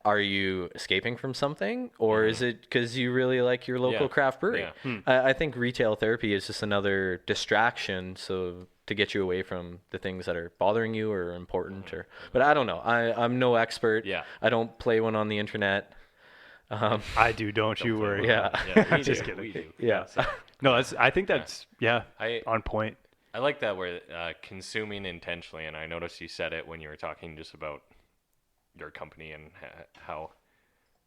are you escaping from something, or is it because you really like your local craft brewery? I think retail therapy is just another distraction, so to get you away from the things that are bothering you or important. But I don't know. I'm no expert. I don't play one on the internet. I do. Don't you worry. We Just do. kidding. We do. Yeah. No, I think that's on point. I like that we're consuming intentionally, and I noticed you said it when you were talking just about your company and how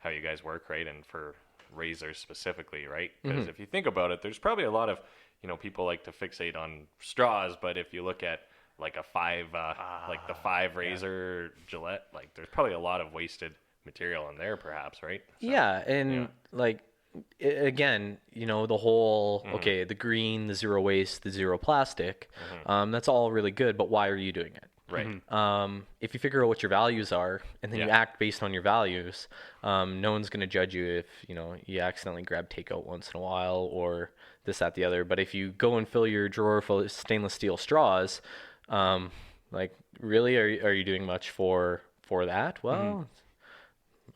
you guys work, right? And for razors specifically, right? Because if you think about it, there's probably a lot of people like to fixate on straws, but if you look at like a like the 5 razor Gillette, like there's probably a lot of wasted material in there, perhaps, right? So, like, again, the whole the green, the zero waste, the zero plastic, that's all really good, but why are you doing it? Right. If you figure out what your values are and then you act based on your values, no one's going to judge you if you accidentally grab takeout once in a while or this, that, the other. But if you go and fill your drawer full of stainless steel straws, like, really, are you doing much for that? Well,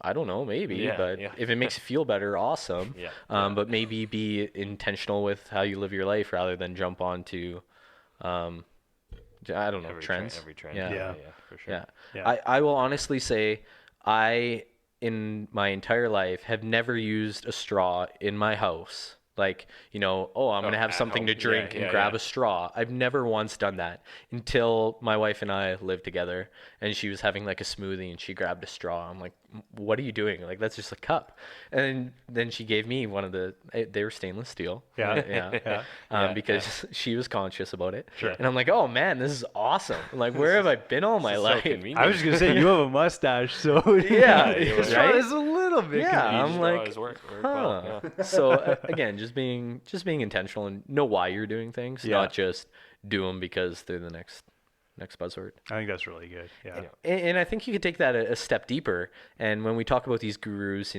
I don't know, maybe, but if it makes you feel better, awesome. But maybe be intentional with how you live your life rather than jump onto, I don't know, trends. Every trend. Yeah, for sure. I will honestly say, in my entire life, have never used a straw in my house. Like, I'm going to have something to drink and grab a straw. I've never once done that until my wife and I lived together and she was having like a smoothie and she grabbed a straw. I'm like, what are you doing? Like, that's just a cup. And then she gave me they were stainless steel. Because she was conscious about it. Sure. And I'm like, oh man, this is awesome. Like, where have I been all my life? I was just going to say, you have a mustache, so right? Straw is a little bit confusing. I'm like, work well, So again, just being intentional and know why you're doing things, not just do them because they're the next buzzword. I think that's really good. Yeah. And I think you could take that a step deeper. And when we talk about these gurus,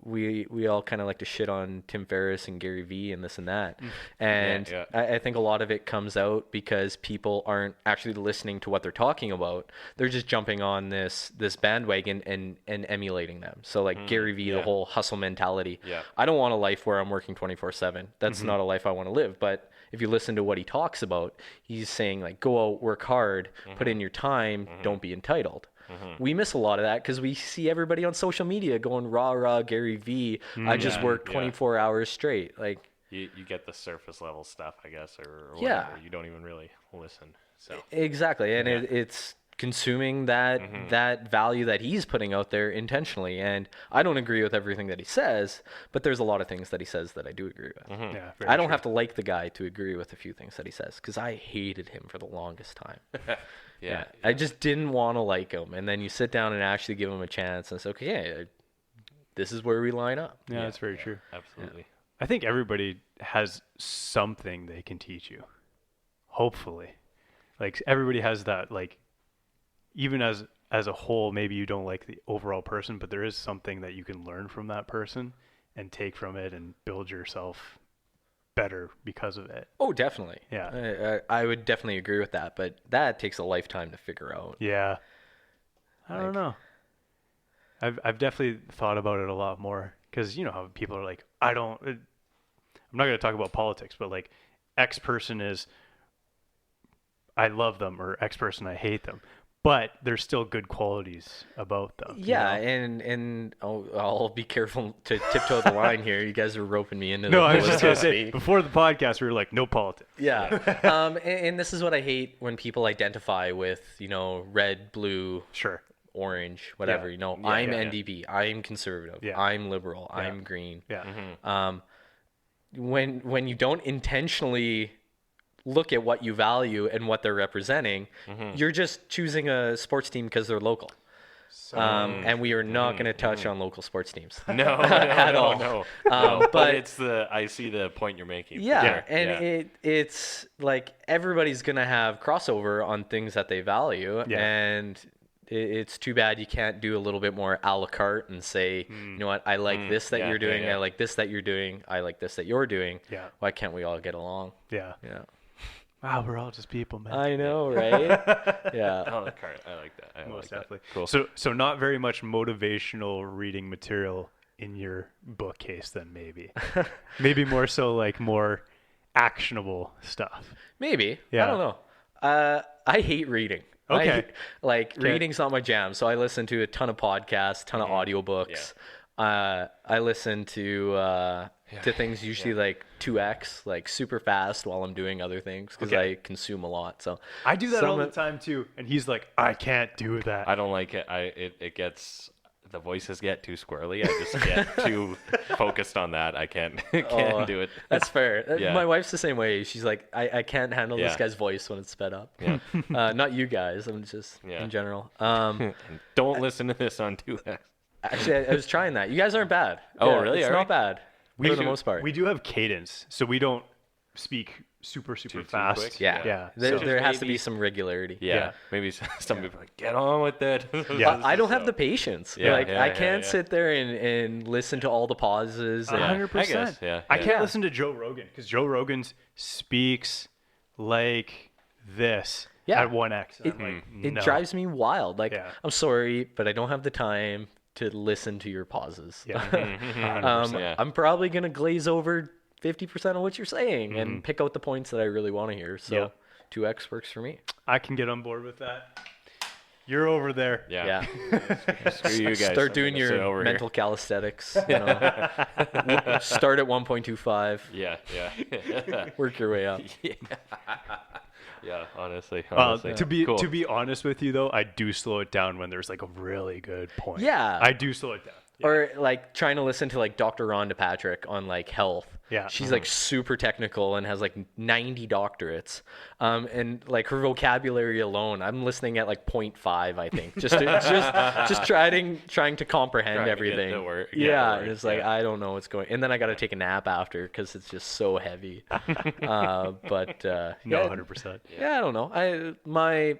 we all kind of like to shit on Tim Ferriss and Gary Vee and this and that. And I think a lot of it comes out because people aren't actually listening to what they're talking about. They're just jumping on this bandwagon and emulating them. So like Gary Vee, the whole hustle mentality. I don't want a life where I'm working 24/7. That's not a life I want to live. But if you listen to what he talks about, he's saying, like, go out, work hard, put in your time, don't be entitled. We miss a lot of that because we see everybody on social media going rah Gary Vee. I just work 24 hours straight. Like, you get the surface level stuff, I guess, or whatever. You don't even really listen. So exactly, and it's consuming that value that he's putting out there intentionally. And I don't agree with everything that he says, but there's a lot of things that he says that I do agree with. I don't have to like the guy to agree with a few things that he says, because I hated him for the longest time. I just didn't want to like him. And then you sit down and actually give him a chance and say, okay, this is where we line up. Yeah, that's very true. Absolutely. I think everybody has something they can teach you. Hopefully. Like, everybody has that, like, even as a whole, maybe you don't like the overall person, but there is something that you can learn from that person and take from it and build yourself better because of it. Oh, definitely. Yeah. I would definitely agree with that, but that takes a lifetime to figure out. Yeah. I don't know. I've definitely thought about it a lot more, because you know how people are like, I'm not going to talk about politics, but like, X person is, I love them, or X person, I hate them. but there's still good qualities about them. Yeah, and I'll be careful to tiptoe the line here. You guys are roping me into No, the I was just going to political say, speak. before the podcast, we were like, no politics. Yeah. And this is what I hate when people identify with, red, blue, Sure. orange, whatever. Yeah. I'm NDP. I'm conservative. Yeah. I'm liberal. Yeah. I'm green. Yeah. When you don't intentionally look at what you value and what they're representing, you're just choosing a sports team because they're local. And we are not going to touch on local sports teams. No, At no, all. no. But I see the point you're making. yeah, Sure. and it's like everybody's going to have crossover on things that they value. Yeah. And it's too bad you can't do a little bit more a la carte and say, you know what, I like this that you're doing. I like this that you're doing. I like this that you're doing. Yeah. Why can't we all get along? Yeah. Yeah. Wow, we're all just people, man. I know, right? Yeah. Oh, the card. I like that. I Most like that. definitely. Cool. So not very much motivational reading material in your bookcase then maybe. Maybe more so like more actionable stuff. Maybe. Yeah. I don't know. I hate reading. Okay. Reading's not my jam. So I listen to a ton of podcasts, ton of audiobooks. I listen to things usually like 2x, like super fast while I'm doing other things because I consume a lot. So I do that all the time too. And he's like, I can't do that. I don't like it. It gets, the voices get too squirrely. I just get too focused on that. I can't do it. That's fair. Yeah. My wife's the same way. She's like, I can't handle this guy's voice when it's sped up. Yeah. Not you guys. I'm just in general. Don't listen to this on 2x. Actually, I was trying that. You guys aren't bad. Oh, Yeah, really? It's Are not we? bad for the most part. We do have cadence, so we don't speak super Too fast. quick? Yeah. Yeah. There, So- there has to maybe- be some regularity. Yeah. Maybe some people are like, get on with it. Yeah. I don't have the patience. Yeah, Like yeah, I yeah, can't yeah. sit there and listen to all the pauses. And, 100%. I guess, yeah, I yeah. can't listen to Joe Rogan because Joe Rogan speaks like this Yeah. at 1x. It, I'm like, it no. drives me wild. Like Yeah. I'm sorry, but I don't have the time to listen to your pauses. Yeah. Yeah. I'm probably gonna glaze over 50% of what you're saying and pick out the points that I really want to hear. So Yeah. 2x works for me. I can get on board with that. You're over there. Yeah. Yeah. Screw you guys. Start I'm doing gonna sit your over mental calisthenics. You know. Start at 1.25. Here. Yeah. Work your way up. Yeah. Honestly. To be honest with you though, I do slow it down when there's like a really good point. Yeah. I do slow it down. Yeah. Or like trying to listen to like Dr. Rhonda Patrick on like health. Yeah. She's like super technical and has like 90 doctorates. And like her vocabulary alone, I'm listening at like 0.5, I think. Just trying to comprehend Trying to get everything. the word- get yeah. the word, It's like yeah. I don't know what's going. And then I got to take a nap after because it's just so heavy. No, 100%. Yeah, I don't know.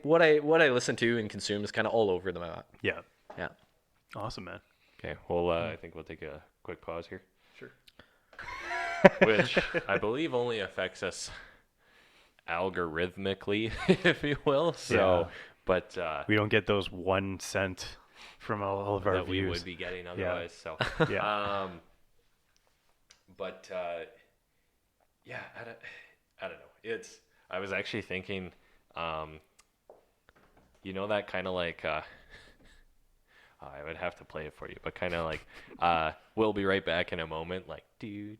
What I listen to and consume is kind of all over the map. Yeah. Yeah. Awesome, man. Okay. Well, I think we'll take a quick pause here. Sure. Which I believe only affects us algorithmically, if you will. So, Yeah. but We don't get those 1 cent from all of our that we views. would be getting otherwise. So, Yeah. but yeah, I don't know. I was actually thinking, you know, that kind of like. I would have to play it for you, but kind of like, we'll be right back in a moment, like do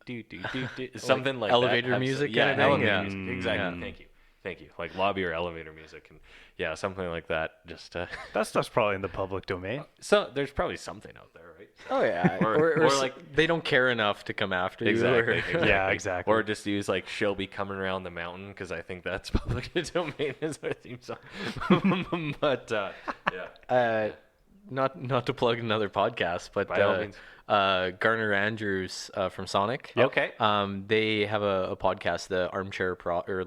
something like elevator that. music Yeah, kinda thing? elevator Yeah. music. Exactly. Thank you. Like lobby or elevator music, and yeah, something like that. Just That stuff's probably in the public domain. so there's probably something out there, right? Oh yeah. Or like they don't care enough to come after you. exactly, or- exactly. Yeah, exactly. Or just use like "She'll Be Coming Around the Mountain" because I think that's public domain as our theme song. But yeah. Not to plug another podcast, but By all means. Garner Andrews from Sonic. Okay. They have a podcast, the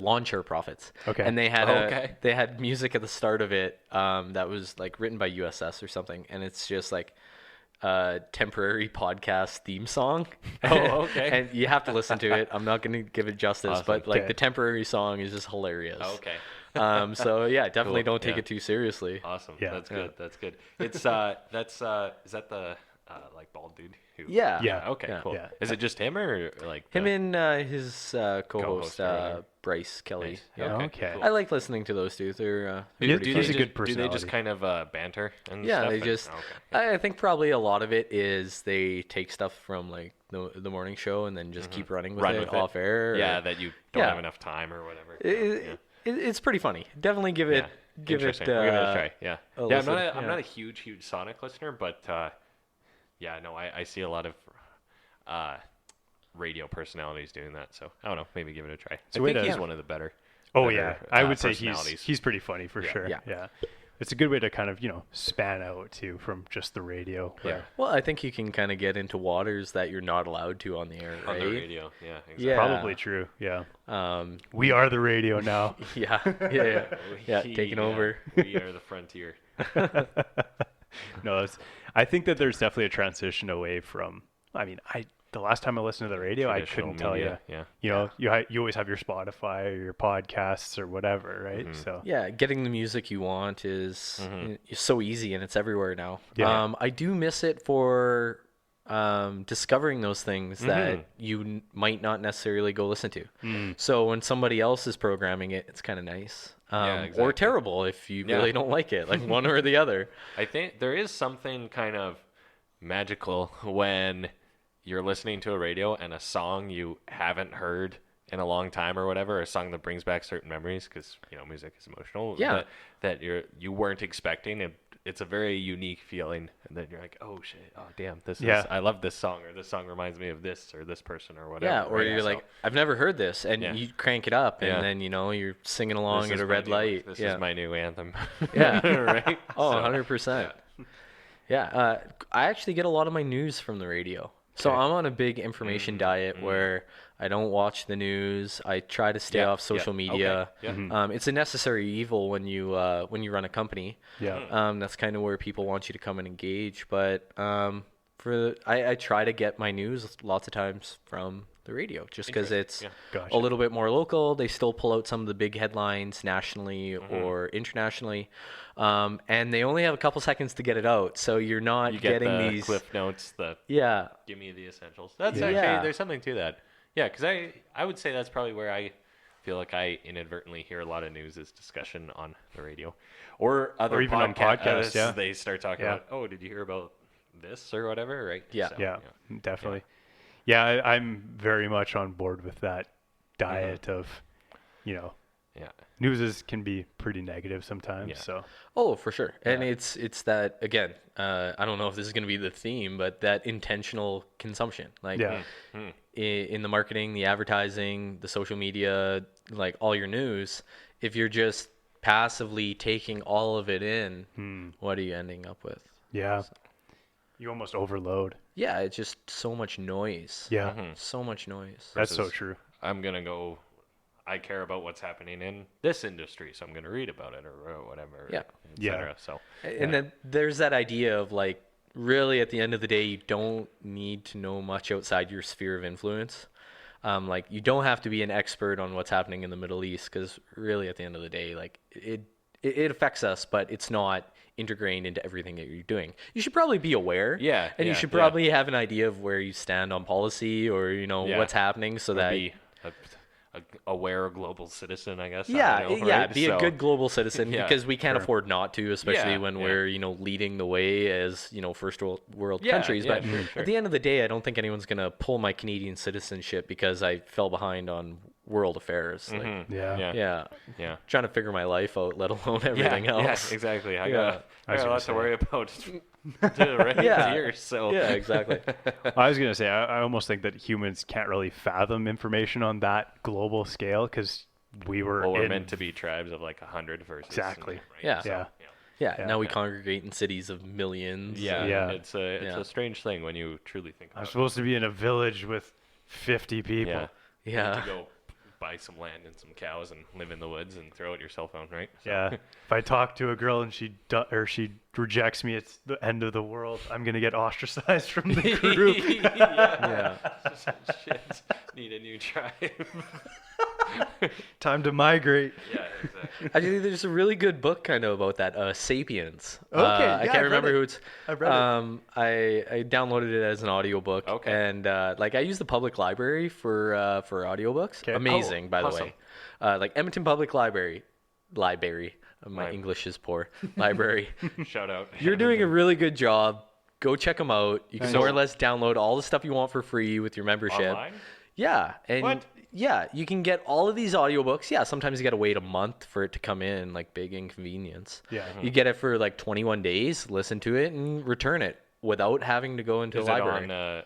Lawn Chair Profits. Okay. And they had Okay. they had music at the start of it that was like written by USS or something, and it's just like a temporary podcast theme song. Oh, okay. And you have to listen to it. I'm not going to give it justice, Awesome. but like Okay. the temporary song is just hilarious. Okay. So yeah, definitely Cool. don't take Yeah. it too seriously. Awesome. Yeah. That's good. That's good. It's is that the like bald dude. Who, Yeah. Yeah. Okay. Yeah. Cool. Yeah. Is it just him or like Him the- and his co-host Co-host or whatever. Bryce Kelly. Nice. Yeah. Okay. I like listening to those two. They're Yeah, pretty he's funny. a good Do they just personality. kind of banter and Yeah, stuff? they and- just. okay. I think probably a lot of it is they take stuff from like the morning show and then just keep running with Run it with it. off air. Yeah, or- that you don't Yeah. have enough time or whatever. it's pretty funny. Definitely give it. Give it. Interesting. We'll give it a try. Yeah. a Yeah. listen. I'm not a huge Sonic listener, but yeah, no, I see a lot of radio personalities doing that. So I don't know. Maybe give it a try. I way think to- he's one of the better. Oh better, yeah, I would say personalities. he's pretty funny for sure. Yeah. Yeah, it's a good way to kind of span out too from just the radio. Yeah. Well, I think you can kind of get into waters that you're not allowed to on the air, On right? the radio. Yeah. Exactly. Yeah. Probably true. Yeah, Um, we are the radio now. yeah, yeah, taking over. We are the frontier. No, I think that there's definitely a transition away from. I mean, the last time I listened to the radio, I Traditional couldn't tell you. media, yeah. You always have your Spotify or your podcasts or whatever, right? Mm-hmm. So Yeah, getting the music you want is so easy and it's everywhere now. Yeah. I do miss it for discovering those things Mm-hmm. that you might not necessarily go listen to. Mm. So when somebody else is programming it, it's kind of nice. Yeah, Or exactly. terrible if you Yeah. really don't like it, like one or the other. I think there is something kind of magical when you're listening to a radio and a song you haven't heard in a long time or whatever, a song that brings back certain memories because music is emotional. Yeah. That you weren't expecting, and it's a very unique feeling. And then you're like, oh shit, oh damn, I love this song, or this song reminds me of this or this person or whatever. Yeah, or right? you're So like, I've never heard this, and Yeah. you crank it up, and Yeah. then you're singing this along at is a my red new- light. This yeah. is my new anthem. Yeah. right. Oh, So, 100%. Yeah, I actually get a lot of my news from the radio. So Okay. I'm on a big information diet where I don't watch the news. I try to stay Yeah, off social yeah, media. okay, yeah. It's a necessary evil when you run a company. yeah, That's kind of where people want you to come and engage. But I try to get my news lots of times from the radio just because it's Yeah. Gotcha. a little bit more local. They still pull out some of the big headlines nationally or internationally. And they only have a couple seconds to get it out. So you're not You get getting the these. cliff notes, Yeah. give me the essentials. That's Yeah. actually, there's something to that. Yeah, because I would say that's probably where I feel like I inadvertently hear a lot of news is discussion on the radio or other Or even on podcasts, yeah. They start talking Yeah. about, oh, did you hear about this or whatever, right? Yeah. So, yeah, definitely. Yeah, I'm very much on board with that diet of, Yeah. news can be pretty negative sometimes. Yeah. So Oh, for sure. And it's that, again, I don't know if this is going to be the theme, but that intentional consumption. Like yeah, in the marketing, the advertising, the social media, like all your news, if you're just passively taking all of it in, what are you ending up with? yeah, you almost overload. Yeah, it's just so much noise. Yeah, So much noise. that's so Versus- true. I'm going to go, I care about what's happening in this industry, so I'm going to read about it or whatever. Yeah. Et Yeah. cetera. So, And then there's that idea of like, really at the end of the day, you don't need to know much outside your sphere of influence. Like you don't have to be an expert on what's happening in the Middle East because really at the end of the day, like it affects us, but it's not integrated into everything that you're doing. You should probably be aware. Yeah, And you yeah, should yeah. probably have an idea of where you stand on policy or, Yeah. what's happening so that be a aware global citizen, I guess. I yeah, don't know, yeah, right? be a So- good global citizen Yeah, because we can't sure. afford not to, especially Yeah, when yeah. we're, leading the way as, first world Yeah, countries. yeah, But sure, sure. at the end of the day, I don't think anyone's going to pull my Canadian citizenship because I fell behind on world affairs. Like, Yeah, Yeah. yeah. Yeah. Trying to figure my life out, let alone everything else. Yeah, exactly. I Yeah. got I was a gonna lot to say. worry about right Yeah. here. So Yeah, exactly. I was gonna say I almost think that humans can't really fathom information on that global scale because we're we're meant to be tribes of like 100 versus Exactly. right? Yeah. So, Yeah. Yeah, Yeah. now we congregate in cities of millions. Yeah, Yeah. it's Yeah. a strange thing when you truly think I'm about it. supposed to be in a village with 50 people. Yeah, Yeah. to go buy some land and some cows and live in the woods and throw out your cell phone, right? So- Yeah. If I talk to a girl and she rejects me, it's the end of the world. I'm gonna get ostracized from the group. Yeah. Shit. Need a new tribe. Time to migrate. Yeah, exactly. Actually, there's a really good book kind of about that, Sapiens. Okay, I yeah, can't I've remember read it. who it's. I've read it. I downloaded it as an audiobook. Okay. And like I use the public library for audiobooks. Okay. Amazing, by the awesome. way. Like Edmonton Public Library. My Right. English is poor. Library. Shout out. You're doing a really good job. Go check them out. You can Nice. more or less download all the stuff you want for free with your membership. Online? Yeah, and What? yeah, you can get all of these audiobooks. Yeah, sometimes you got to wait a month for it to come in, like big inconvenience. Yeah. You get it for like 21 days, listen to it, and return it without having to go into Is the it library. on?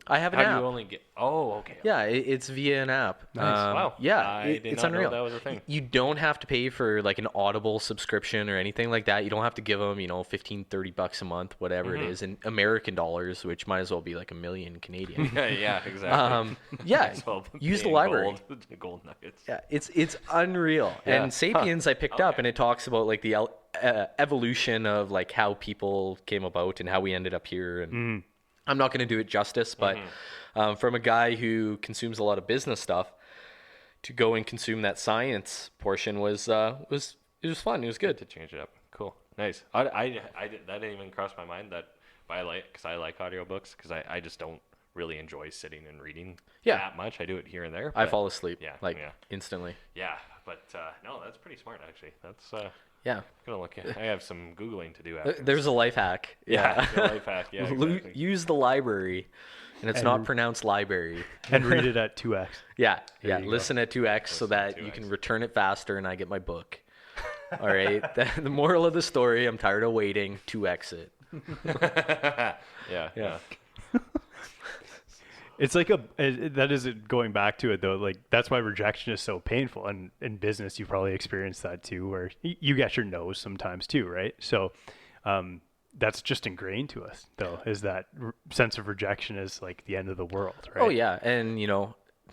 I have an How app. do you only get? Oh, okay. Yeah, it's via an app. Nice. Wow. Yeah, I did it's not know unreal. that was a thing. You don't have to pay for like an Audible subscription or anything like that. You don't have to give them, $15-30 a month, whatever it is, in American dollars, which might as well be like $1 million Canadian. Yeah, exactly. Yeah, Well, use the paying library. Gold nuggets. Yeah, it's unreal. Yeah. And Sapiens I picked up, Okay. and it talks about like the evolution of like how people came about and how we ended up here. And I'm not going to do it justice, but from a guy who consumes a lot of business stuff to go and consume that science portion was fun. It was good. To change it up. Cool. Nice. I that didn't even cross my mind that I like audiobooks because I just don't really enjoy sitting and reading Yeah. that much. I do it here and there. I but- fall asleep yeah. instantly. Yeah, but no, that's pretty smart actually. That's Yeah. gonna look at. I have some googling to do after. There's a life hack. yeah, it's a life hack. Yeah, exactly. Use the library. And it's not pronounced library. And read it at 2x. Yeah, There you go. Listen at 2x so Listen at that you 2x. can return it faster and I get my book. All right. The moral of the story, I'm tired of waiting. 2x it. Yeah. It's like that is going back to it though. Like that's why rejection is so painful. And in business, you probably experienced that too, where you get your no's sometimes too, right? So, that's just ingrained to us though, is that sense of rejection is like the end of the world, right? Oh, yeah. And,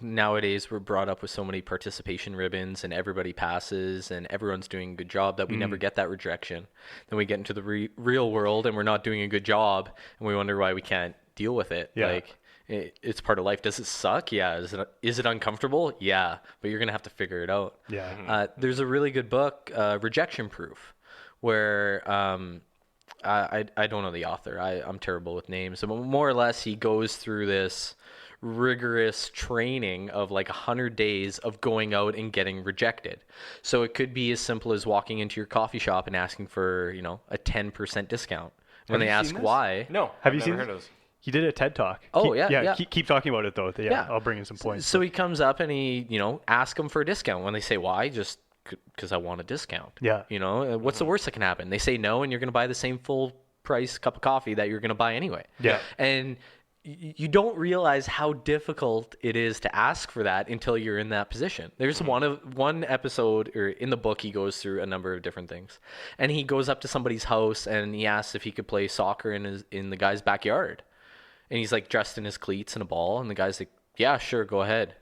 nowadays we're brought up with so many participation ribbons and everybody passes and everyone's doing a good job that we never get that rejection. Then we get into the real world and we're not doing a good job and we wonder why we can't deal with it. Yeah. Like it's part of life. Does it suck? Yeah. Is it uncomfortable? Yeah. But you're going to have to figure it out. Yeah. There's a really good book, Rejection Proof, where I don't know the author. I'm terrible with names. So more or less, he goes through this rigorous training of like 100 days of going out and getting rejected. So it could be as simple as walking into your coffee shop and asking for, a 10% discount. When they you ask seen this? why. No, Have I've you never seen heard this? of those. He did a TED talk. Oh, yeah. Keep talking about it though. Yeah, Yeah. I'll bring in some points. So he comes up and he, ask them for a discount. When they say why, just because I want a discount. Yeah. What's the worst that can happen? They say no, and you're going to buy the same full price cup of coffee that you're going to buy anyway. Yeah. And you don't realize how difficult it is to ask for that until you're in that position. There's one episode, or in the book, he goes through a number of different things, and he goes up to somebody's house and he asks if he could play soccer in the guy's backyard, and he's like dressed in his cleats and a ball, and the guy's like, yeah, sure, go ahead.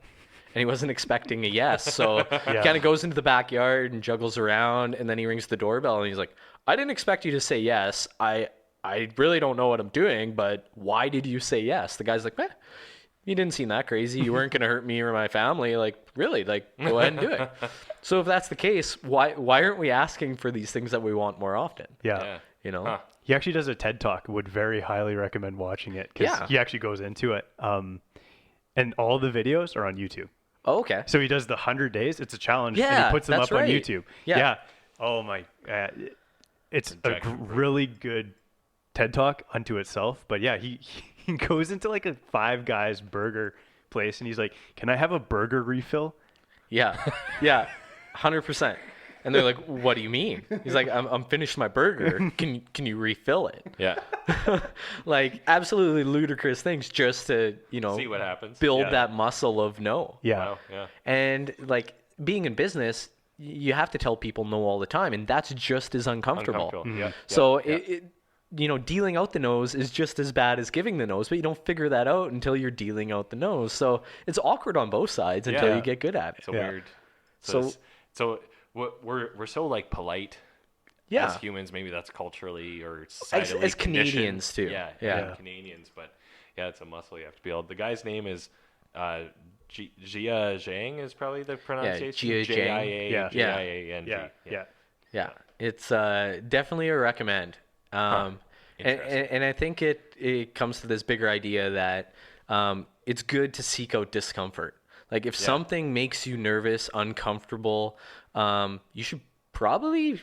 And he wasn't expecting a yes, so he kind of goes into the backyard and juggles around, and then he rings the doorbell, and he's like, I didn't expect you to say yes. I really don't know what I'm doing, but why did you say yes? The guy's like, you didn't seem that crazy. You weren't going to hurt me or my family. Like, really? Like, go ahead and do it. So if that's the case, why aren't we asking for these things that we want more often? Yeah. Yeah. He actually does a TED talk. Would very highly recommend watching it because Yeah. he actually goes into it. And all the videos are on YouTube. Oh, okay. So he does the 100 days. It's a challenge. And Yeah, he puts them that's up on right. YouTube. Yeah. Oh my. It's a Rejection proof. really good TED talk unto itself. But yeah, he goes into like a Five Guys burger place and he's like, "Can I have a burger refill?" Yeah. Yeah. 100%. And they're like, what do you mean? He's like, I'm finished my burger. Can you refill it? Yeah. Like, absolutely ludicrous things just to, See what happens. build Yeah. that muscle of no. Yeah. Wow. Yeah. And like being in business, you have to tell people no all the time, and that's just as uncomfortable. Yeah. So yeah. dealing out the no's is just as bad as giving the no's, but you don't figure that out until you're dealing out the no's. So it's awkward on both sides until Yeah. you get good at it. It's a Yeah. weird. So- We're so like polite. Yeah. As humans, maybe that's culturally or societally As conditioned. Canadians, too. Yeah. Yeah. Canadians, but yeah, it's a muscle you have to build. The guy's name is Jia Zhang is probably the pronunciation. Jia Zhang. Jiang. Yeah. It's definitely a recommend. And I think it comes to this bigger idea that it's good to seek out discomfort. Like if something makes you nervous, uncomfortable, you should probably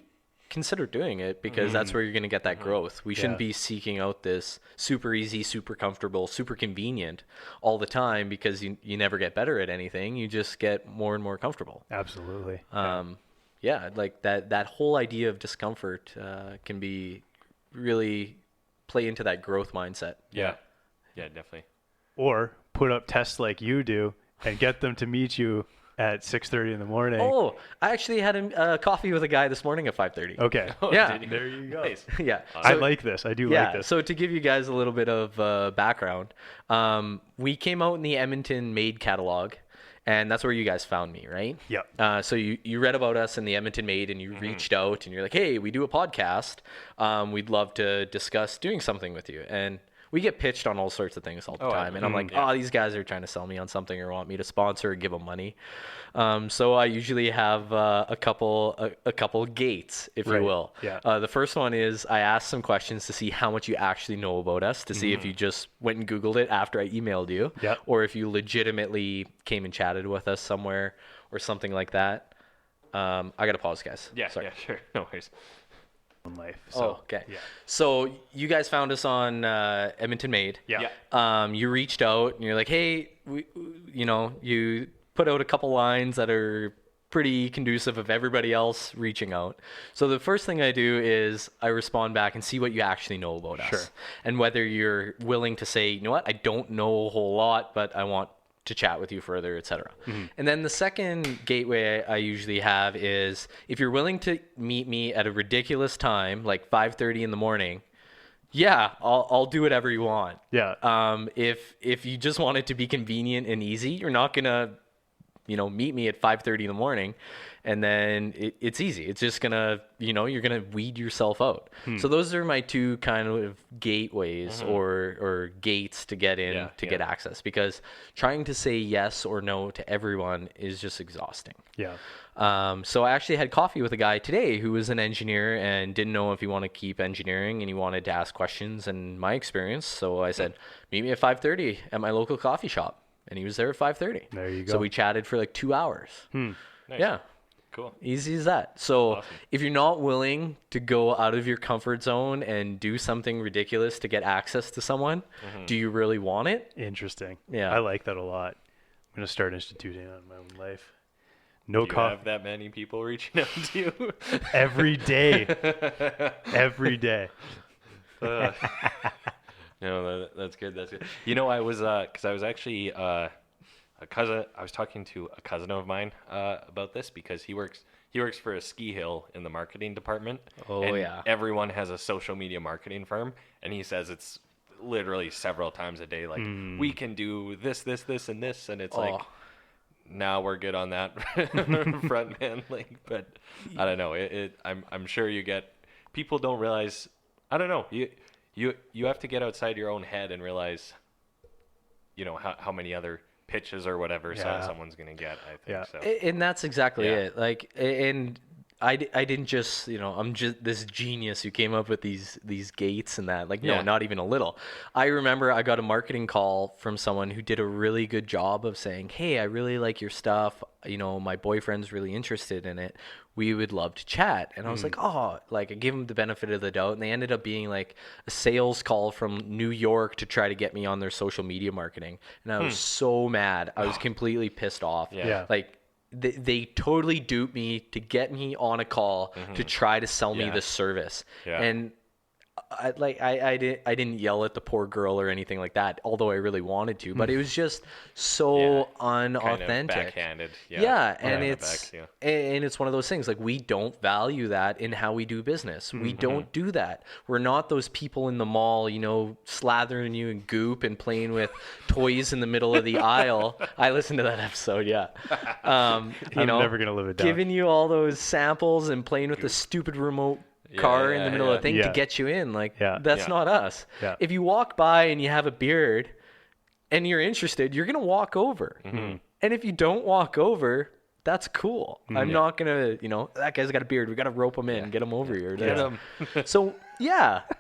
consider doing it because that's where you're going to get that growth. We shouldn't be seeking out this super easy, super comfortable, super convenient all the time because you never get better at anything. You just get more and more comfortable. Absolutely. Like that whole idea of discomfort can be really play into that growth mindset. Yeah, definitely. Or put up tests like you do and get them to meet you at 6:30 in the morning. Oh, I actually had a coffee with a guy this morning at 5:30. Okay. Yeah. There you go. Nice. Yeah. I like this. I do like this. So to give you guys a little bit of background, we came out in the Edmonton Maid catalog, and that's where you guys found me, right? Yep. So you read about us in the Edmonton Maid, and you reached out, and you're like, hey, we do a podcast. We'd love to discuss doing something with you. And we get pitched on all sorts of things all the time. And I'm like, these guys are trying to sell me on something or want me to sponsor or give them money. So I usually have a couple gates, if you will. Yeah. The first one is I ask some questions to see how much you actually know about us, to see if you just went and Googled it after I emailed you, or if you legitimately came and chatted with us somewhere or something like that. I got to pause, guys. Sorry. Yeah, sure. No worries. Life. So, okay. Yeah. So you guys found us on Edmonton Maid. Yeah. You reached out and you're like, hey, you put out a couple lines that are pretty conducive of everybody else reaching out. So the first thing I do is I respond back and see what you actually know about us. And whether you're willing to say, you know what, I don't know a whole lot, but I want to chat with you further, etc. And then the second gateway I usually have is if you're willing to meet me at a ridiculous time, like 5:30 in the morning, I'll do whatever you want. If you just want it to be convenient and easy, you're not gonna meet me at 5:30 in the morning and then it's easy. It's just gonna, you're gonna weed yourself out. So those are my two kind of gateways or gates to get in get access, because trying to say yes or no to everyone is just exhausting. So I actually had coffee with a guy today who was an engineer and didn't know if he wanted to keep engineering, and he wanted to ask questions and my experience. So I said, meet me at 5:30 at my local coffee shop. And he was there at 5:30. There you go. So we chatted for like 2 hours. Nice. Yeah. Cool. Easy as that. So if you're not willing to go out of your comfort zone and do something ridiculous to get access to someone, do you really want it? Interesting. Yeah. I like that a lot. I'm going to start instituting it in my own life. Do you have that many people reaching out to you? Every day. Every day. No, that's good. That's good. I was because I was actually a cousin. I was talking to a cousin of mine about this because he works for a ski hill in the marketing department. Everyone has a social media marketing firm, and he says it's literally several times a day. Like we can do this, and this, and it's like now we're good on that front, man. Like, but I don't know. I'm sure you get people don't realize. I don't know. You have to get outside your own head and realize, how many other pitches or whatever someone's going to get, I think. So. And that's exactly it. Like, and I didn't just, I'm just this genius who came up with these gates and that. Like, no, not even a little. I remember I got a marketing call from someone who did a really good job of saying, hey, I really like your stuff. My boyfriend's really interested in it. We would love to chat. And I was like, I gave them the benefit of the doubt. And they ended up being like a sales call from New York to try to get me on their social media marketing. And I was so mad. I was completely pissed off. Like, they totally duped me to get me on a call to try to sell me this service. And I didn't yell at the poor girl or anything like that, although I really wanted to, but it was just so unauthentic. Kind of backhanded. And it's one of those things, like, we don't value that in how we do business. We don't do that. We're not those people in the mall, slathering you in goop and playing with toys in the middle of the aisle. I listened to that episode. I'm never gonna live it down. Giving you all those samples and playing with the stupid remote car in the middle of the thing to get you in. Like, that's not us. If you walk by and you have a beard and you're interested, you're going to walk over. And if you don't walk over, that's cool. I'm not gonna, that guy's got a beard. We gotta rope him in, get him over here. Get him. So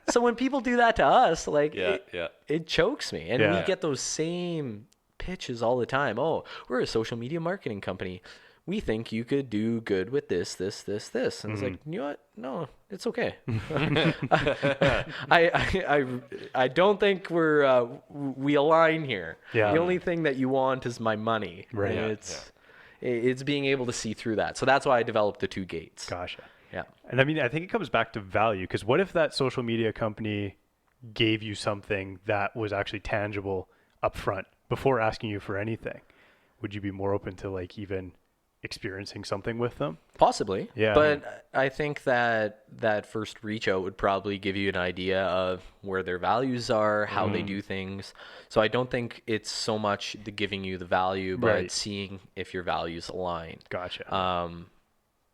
so when people do that to us, like it chokes me, and we get those same pitches all the time. Oh, we're a social media marketing company. We think you could do good with this. And it's like, you know what? No, it's okay. I don't think we align here. Yeah. The only thing that you want is my money. Right. And it's being able to see through that. So that's why I developed the 2 gates. Gotcha. Yeah. And I mean, I think it comes back to value, because what if that social media company gave you something that was actually tangible up front before asking you for anything? Would you be more open to like even experiencing something with them? Possibly. Yeah. But I think that first reach out would probably give you an idea of where their values are, how they do things. So I don't think it's so much the giving you the value, but seeing if your values align. Gotcha.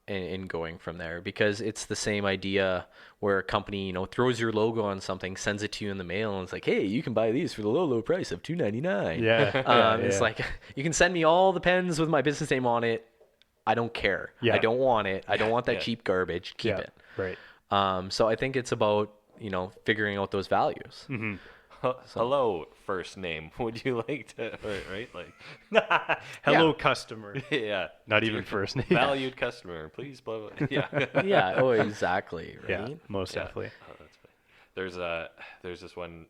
And going from there, because it's the same idea where a company, throws your logo on something, sends it to you in the mail, and it's like, hey, you can buy these for the low price of $2.99. Yeah. It's like, you can send me all the pens with my business name on it. I don't care. Yeah. I don't want it. I don't want that cheap garbage. Keep it. Right. So I think it's about, figuring out those values. Mm-hmm. Hello, first name. Would you like to, right? Like, hello, customer. Yeah. Not even first name. Valued customer, please. Blah, blah. Yeah. Yeah. Oh, exactly. Right. Yeah. Most definitely. Oh, that's funny. There's this one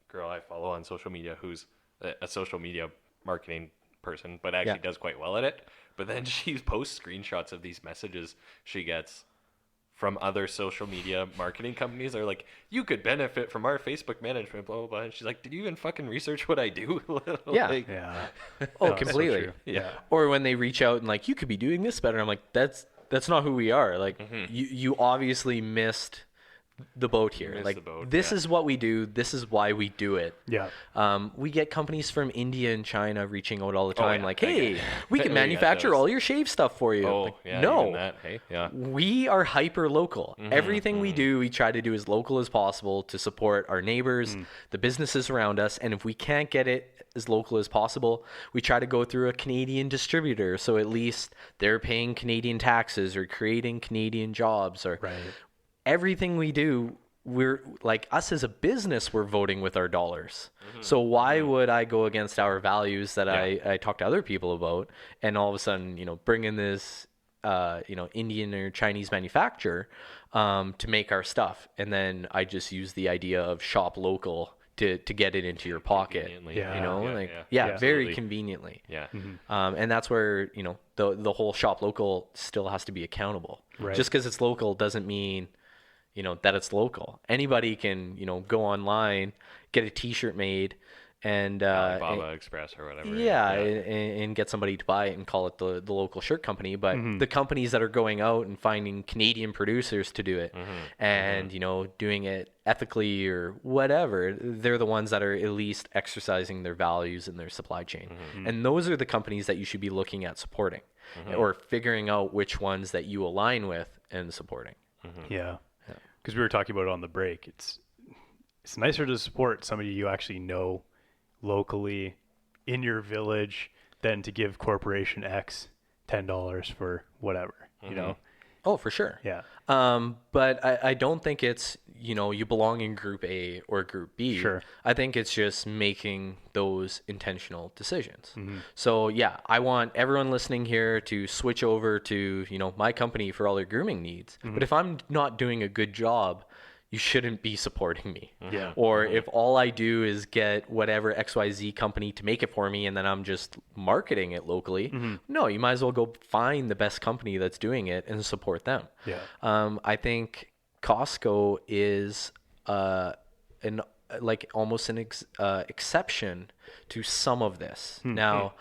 girl I follow on social media who's a social media marketing person, but actually does quite well at it. But then she posts screenshots of these messages she gets from other social media marketing companies. They're like, you could benefit from our Facebook management, blah, blah, blah. And she's like, did you even fucking research what I do? Yeah. Yeah. Oh, No, completely. so Yeah. Or when they reach out and like, you could be doing this better. I'm like, that's not who we are. Like, you obviously missed the boat here. Missed Like, the boat, this is what we do. This is why we do it. Yeah. We get companies from India and China reaching out all the time, yeah. like, hey, we can We got manufacture those. all your shave stuff for you. Oh, Like, yeah. no. Even that. Hey, yeah. We are hyper local. Everything we do, we try to do as local as possible to support our neighbors, the businesses around us. And if we can't get it as local as possible, we try to go through a Canadian distributor. So at least they're paying Canadian taxes or creating Canadian jobs or everything we do. We're like, us as a business, we're voting with our dollars. So why would I go against our values that I talk to other people about, and all of a sudden, bring in this, Indian or Chinese manufacturer to make our stuff, and then I just use the idea of shop local to get it into your pocket. Conveniently. Very Absolutely. conveniently. Yeah. And that's where the whole shop local still has to be accountable. Right. Just because it's local doesn't mean that it's local. Anybody can, go online, get a T-shirt made, and Alibaba Express or whatever. and get somebody to buy it and call it the local shirt company. But the companies that are going out and finding Canadian producers to do it, and doing it ethically or whatever, they're the ones that are at least exercising their values in their supply chain. And those are the companies that you should be looking at supporting, or figuring out which ones that you align with and supporting. Yeah. Because we were talking about it on the break. It's nicer to support somebody you actually know locally in your village than to give corporation X $10 for whatever, Oh, for sure. Yeah. But I don't think it's, you belong in group A or group B. Sure. I think it's just making those intentional decisions. So yeah, I want everyone listening here to switch over to, my company for all their grooming needs. But if I'm not doing a good job, you shouldn't be supporting me. Yeah. Or if all I do is get whatever XYZ company to make it for me and then I'm just marketing it locally, no, you might as well go find the best company that's doing it and support them. Yeah. I think Costco is almost an exception to some of this. Now,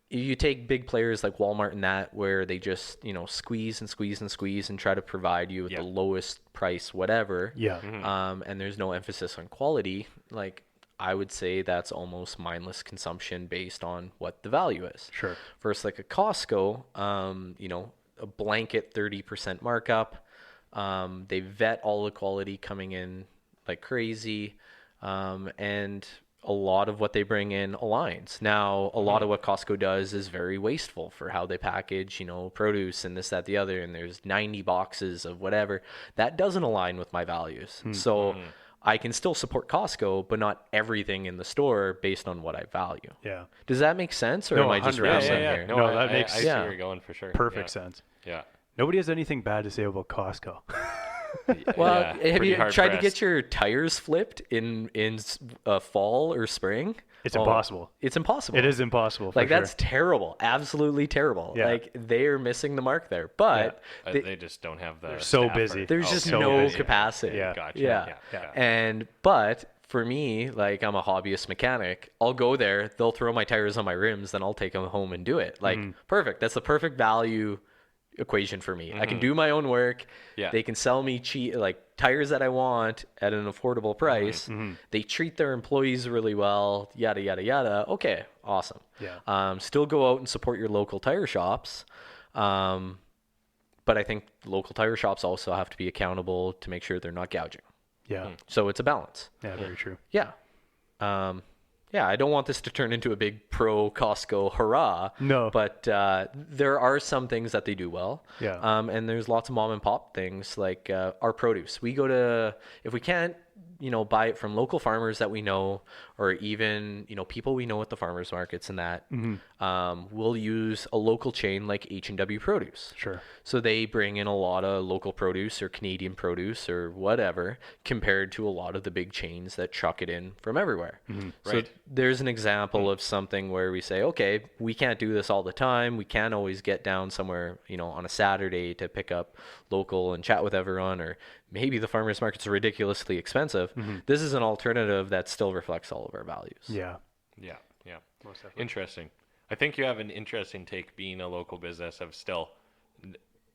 you take big players like Walmart and that, where they just, squeeze and squeeze and squeeze and try to provide you with the lowest price, whatever. Yeah. And there's no emphasis on quality. Like, I would say that's almost mindless consumption based on what the value is. Sure. Versus like a Costco, a blanket 30% markup. They vet all the quality coming in like crazy. And a lot of what they bring in aligns. Now, a lot of what Costco does is very wasteful for how they package, produce and this, that, the other. And there's 90 boxes of whatever. That doesn't align with my values. So I can still support Costco, but not everything in the store based on what I value. Yeah. Does that make sense? Or No, am I just 100%. rambling Yeah. here? No, that makes I see where you're going for sure. perfect sense. Yeah. Nobody has anything bad to say about Costco. Well, Yeah, have pretty you hard tried to pressed. get your tires flipped in fall or spring? It's impossible. It's impossible. It is impossible. For Like sure. that's terrible, absolutely terrible. Yeah. Like they are missing the mark there. But They just don't have the. so staff busy. there's just so no busy. capacity. Yeah. Gotcha. Yeah. Yeah. But for me, like I'm a hobbyist mechanic, I'll go there, they'll throw my tires on my rims, then I'll take them home and do it. Like perfect. That's the perfect value equation for me. I can do my own work. Yeah. They can sell me tires that I want at an affordable price. They treat their employees really well, yada yada yada. Okay, awesome. Yeah. Still go out and support your local tire shops. But I think local tire shops also have to be accountable to make sure they're not gouging. Yeah. So it's a balance. Yeah. Very true. Yeah. I don't want this to turn into a big pro Costco hurrah. No. But there are some things that they do well. Yeah. And there's lots of mom and pop things like our produce. We go to, if we can't, buy it from local farmers that we know, or even, people we know at the farmers markets and that, we'll use a local chain like H&W Produce. Sure. So they bring in a lot of local produce or Canadian produce or whatever compared to a lot of the big chains that chuck it in from everywhere. So Right. there's an example of something where we say, okay, we can't do this all the time. We can't always get down somewhere, on a Saturday to pick up local and chat with everyone, or maybe the farmers market's ridiculously expensive. This is an alternative that still reflects all of our values. Yeah. Yeah. Interesting. I think you have an interesting take being a local business of still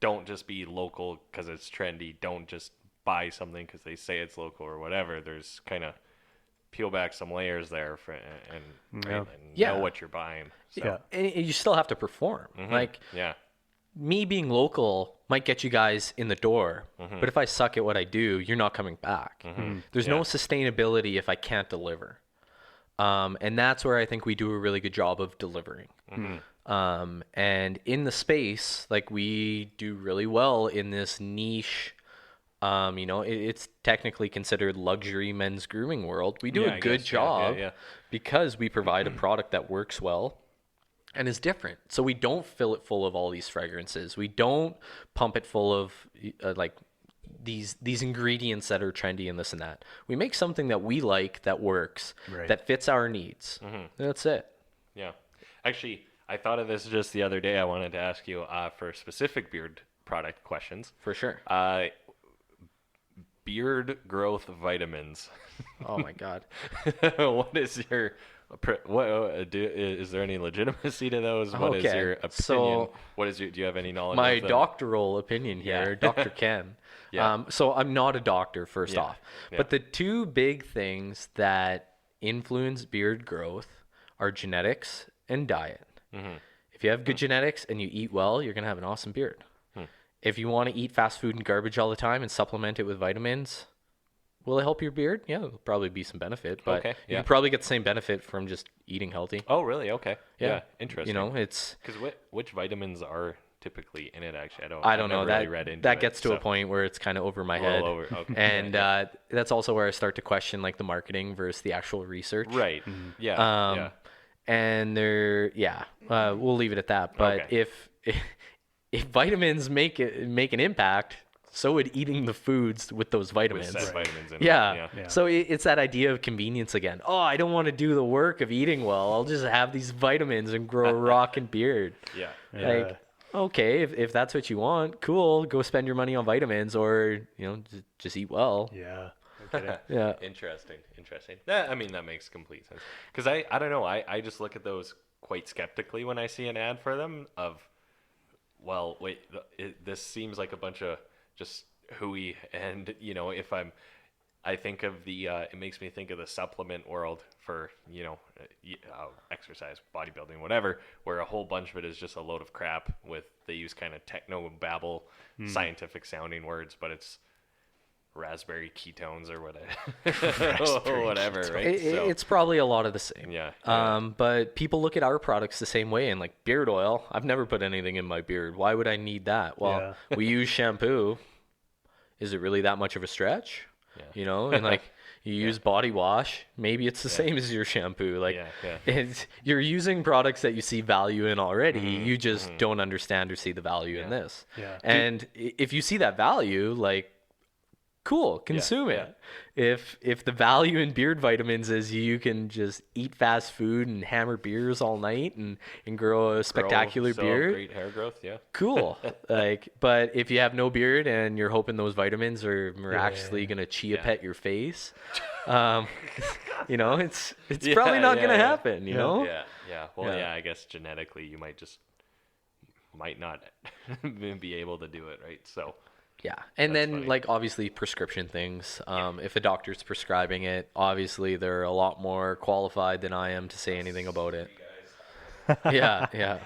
don't just be local because it's trendy. Don't just buy something because they say it's local or whatever. There's kind of peel back some layers there and Yeah. know what you're buying. So, Yeah. And you still have to perform. Like yeah. me being local might get you guys in the door, but if I suck at what I do, you're not coming back. There's no sustainability if I can't deliver. And that's where I think we do a really good job of delivering. And in the space, like we do really well in this niche, it's technically considered luxury men's grooming world. We do Yeah, a I good guess, job yeah. because we provide a product that works well and is different. So we don't fill it full of all these fragrances. We don't pump it full of these ingredients that are trendy and this and that. We make something that we like, that works, Right. that fits our needs. That's it. Yeah. Actually, I thought of this just the other day. I wanted to ask you for specific beard product questions. For sure. Beard growth vitamins. Oh my God. What is your is there any legitimacy to those? What is Okay, your opinion? so do you have any knowledge My of them? doctoral opinion here, Yeah. Dr. Ken. Yeah. So I'm not a doctor, first Yeah. off. Yeah. But the two big things that influence beard growth are genetics and diet. If you have good genetics and you eat well, you're going to have an awesome beard. If you want to eat fast food and garbage all the time and supplement it with vitamins, will it help your beard? Yeah, there'll probably be some benefit, but Okay, you yeah. can probably get the same benefit from just eating healthy. Oh, really? Okay. Yeah. Interesting. It's because which vitamins are typically in it? Actually, I don't know. I've never really read into that it, gets to a so- point where it's kind of over my A little head. over, okay. And that's also where I start to question like the marketing versus the actual research. Right. Yeah. Yeah. And we'll leave it at that. But Okay. if vitamins make an impact, so would eating the foods with those With vitamins. said vitamins in it. Yeah. Yeah. So it's that idea of convenience again. Oh, I don't want to do the work of eating well. I'll just have these vitamins and grow a rockin' beard. Yeah. Like, okay, if that's what you want, cool. Go spend your money on vitamins, or just eat well. Yeah. Okay. Yeah. Interesting. I mean, that makes complete sense. Because I don't know. I just look at those quite skeptically when I see an ad for them of, well, wait, this seems like a bunch of just hooey. And, I think of it makes me think of the supplement world for, exercise, bodybuilding, whatever, where a whole bunch of it is just a load of crap they use kind of techno babble, scientific sounding words, but it's raspberry ketones or whatever, whatever, right? It's probably a lot of the same. Yeah. But people look at our products the same way, and like beard oil, I've never put anything in my beard. Why would I need that? Well, we use shampoo. Is it really that much of a stretch? Yeah. You know, and like you use body wash, maybe it's the same as your shampoo. Like you're using products that you see value in already. You just don't understand or see the value in this. Yeah. And if you see that value, like, cool, consume it. If the value in beard vitamins is you can just eat fast food and hammer beers all night and grow a spectacular beard, great hair growth, cool. Like, but if you have no beard and you're hoping those vitamins are miraculously gonna chia pet your face, you know, it's probably not gonna happen. You know? Yeah. Well, I guess genetically you might not be able to do it, right? So. Yeah, and then funny. like obviously prescription things. If a doctor's prescribing it, obviously they're a lot more qualified than I am to say anything about it. Yeah.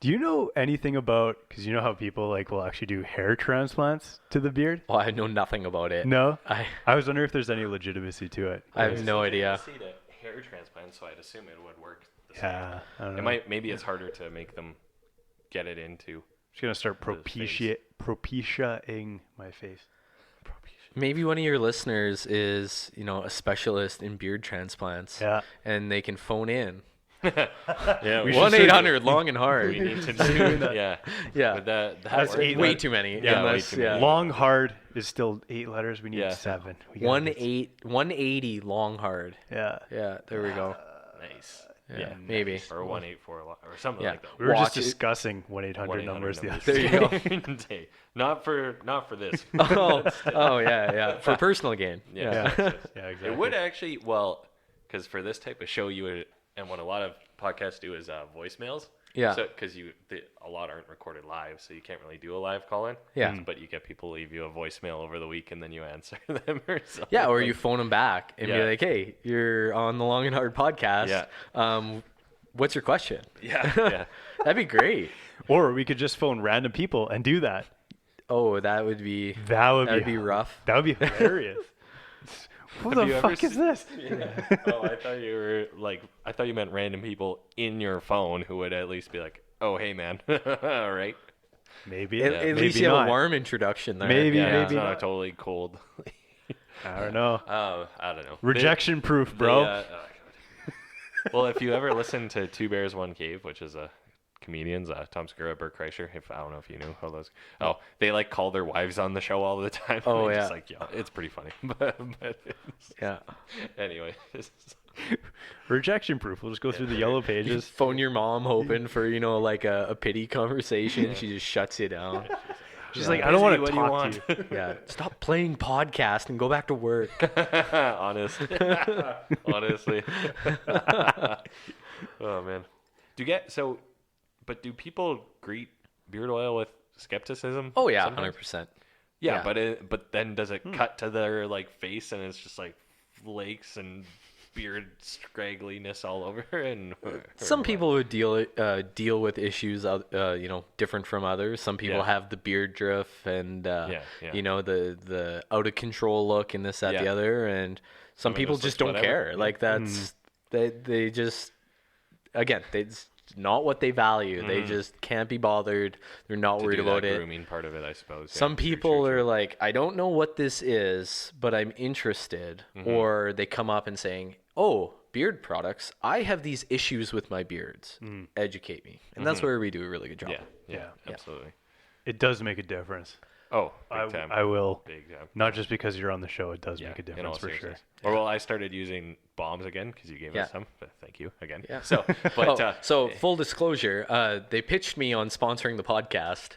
Do you know anything about? Because you know how people like will actually do hair transplants to the beard. Well, I know nothing about it. No, I was wondering if there's any legitimacy to it. I have no idea. See the hair transplant, so I'd assume it would work. The same. Yeah, I don't know. Maybe it's harder to make them get it into. Just gonna start propitiating my face. Maybe one of your listeners is, you know, a specialist in beard transplants. Yeah. And they can phone in. Yeah. 1-800 long and hard. We need to do that. Yeah. But that's way too many. Yeah, Unless, way too many. Long hard is still 8 letters. We need 7. 180 long hard. Yeah. Yeah. There we go. Nice. Yeah, maybe. Or 184 or something like that. We were just discussing 1-800 numbers the other There day. you go. Not for this. Yeah. For personal gain. Yeah, exactly. It would actually, because for this type of show, you would, and what a lot of podcasts do is voicemails. Yeah. So because a lot aren't recorded live, so you can't really do a live call in. Yeah. But you get people leave you a voicemail over the week, and then you answer them or something. Yeah, or you phone them back and be like, "Hey, you're on the Long and Hard podcast. Yeah. What's your question?" Yeah. That'd be great. Or we could just phone random people and do that. Oh, that would be rough. That would be hilarious. Who the fuck is this? Oh, I thought you meant random people in your phone who would at least be like, "Oh, hey, man," all right. Maybe at least you have a warm introduction there. Maybe it's not a totally cold. I don't know. I don't know. Rejection proof, bro. Well, if you ever listen to Two Bears One Cave, which is comedians, Tom Segura, Bert Kreischer. I don't know if you knew how those. Oh, they like call their wives on the show all the time. Oh yeah, just, it's pretty funny. but yeah. Anyway, rejection proof. We'll just go through the yellow pages. Phone your mom, hoping for like a pity conversation. She just shuts you down. She's like, I don't want to talk to you. Yeah, stop playing podcast and go back to work. Honestly. Oh man, But do people greet beard oil with skepticism? Oh yeah, sometimes? 100%. Yeah, but then does it cut to their face and it's just like flakes and beard scraggliness all over? And some people would deal with issues different from others. Some people have the beard drift and the out of control look and this, that, the other, and some people just don't care. Like that's they just it's not what they value. They just can't be bothered. They're not worried about it. Grooming part of it, I suppose. Some people are like, I don't know what this is, but I'm interested. Or they come up and saying, "Oh, beard products. I have these issues with my beards. Educate me." And that's where we do a really good job. Yeah, absolutely. It does make a difference. Oh, big time. I will. Big time. Not just because you're on the show, it does make a difference for sure. Or I started using bombs again because you gave us some. But thank you again. Yeah. So, full disclosure, they pitched me on sponsoring the podcast.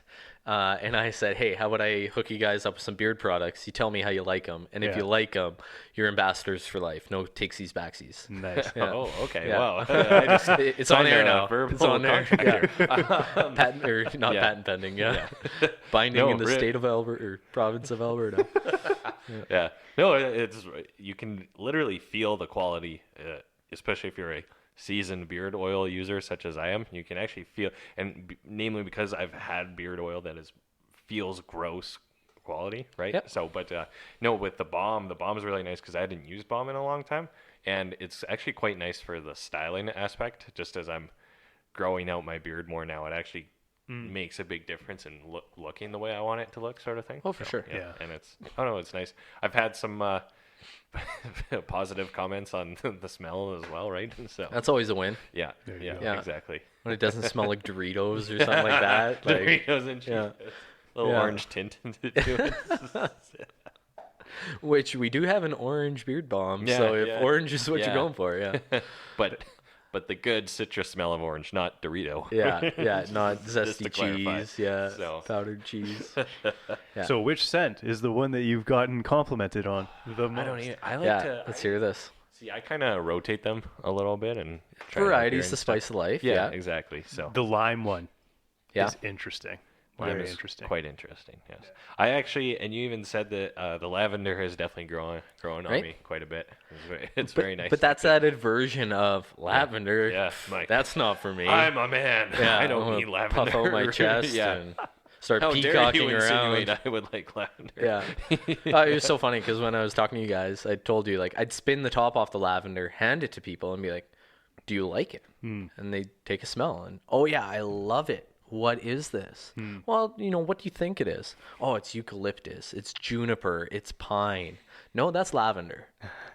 And I said, "Hey, how about I hook you guys up with some beard products? You tell me how you like them, and if you like them, you're ambassadors for life. No takesies, backsies." Nice. Oh, okay. Yeah. Wow. It's on air now. It's on there. Patent or not patent pending. Yeah. Binding in the state of Alberta or province of Alberta. Yeah. No, it's you can literally feel the quality, especially if you're a seasoned beard oil user such as I am. You can actually feel, and namely because I've had beard oil that feels gross quality, right? Yep. So, but no, with the balm's really nice because I hadn't used balm in a long time, and it's actually quite nice for the styling aspect. Just as I'm growing out my beard more now, it actually makes a big difference in looking the way I want it to look, sort of thing. Oh, for sure. Yeah. And it's, I don't know, it's nice. I've had some positive comments on the smell as well, right? So That's always a win. yeah, you yeah, go. Yeah. exactly. When it doesn't smell like Doritos or something like that. Like, Doritos and cheese. yeah. Little Yeah. orange tint to it. which we do have an orange beard balm. Yeah, so if yeah. orange is what Yeah. you're going for, yeah. But the good citrus smell of orange, not Dorito. Yeah, not Just to zesty clarify. cheese. Yeah, So. powdered cheese. Yeah. So which scent is the one that you've gotten complimented on the most? I don't even. I like Yeah, to. let's hear this. See, I kind of rotate them a little bit and try to Variety's hear the and spice stuff. of life. Yeah, Yeah. exactly. So The lime one Yeah. is interesting. lime Very is interesting. quite interesting. Yes, I actually, and you even said that the lavender has definitely grown on Right? me quite a bit. It's very nice. But that's that version of lavender. Yeah, Mike. That's not for me. I'm a man. yeah, I don't wanna need lavender. Puff out my chest yeah. and start How dare peacocking you around. insinuate I would like lavender? Yeah. It was so funny because when I was talking to you guys, I told you, like, I'd spin the top off the lavender, hand it to people, and be like, do you like it? And they take a smell, and, oh, yeah, I love it. What is this? Well, what do you think it is? Oh, it's eucalyptus. It's juniper. It's pine. No, that's lavender.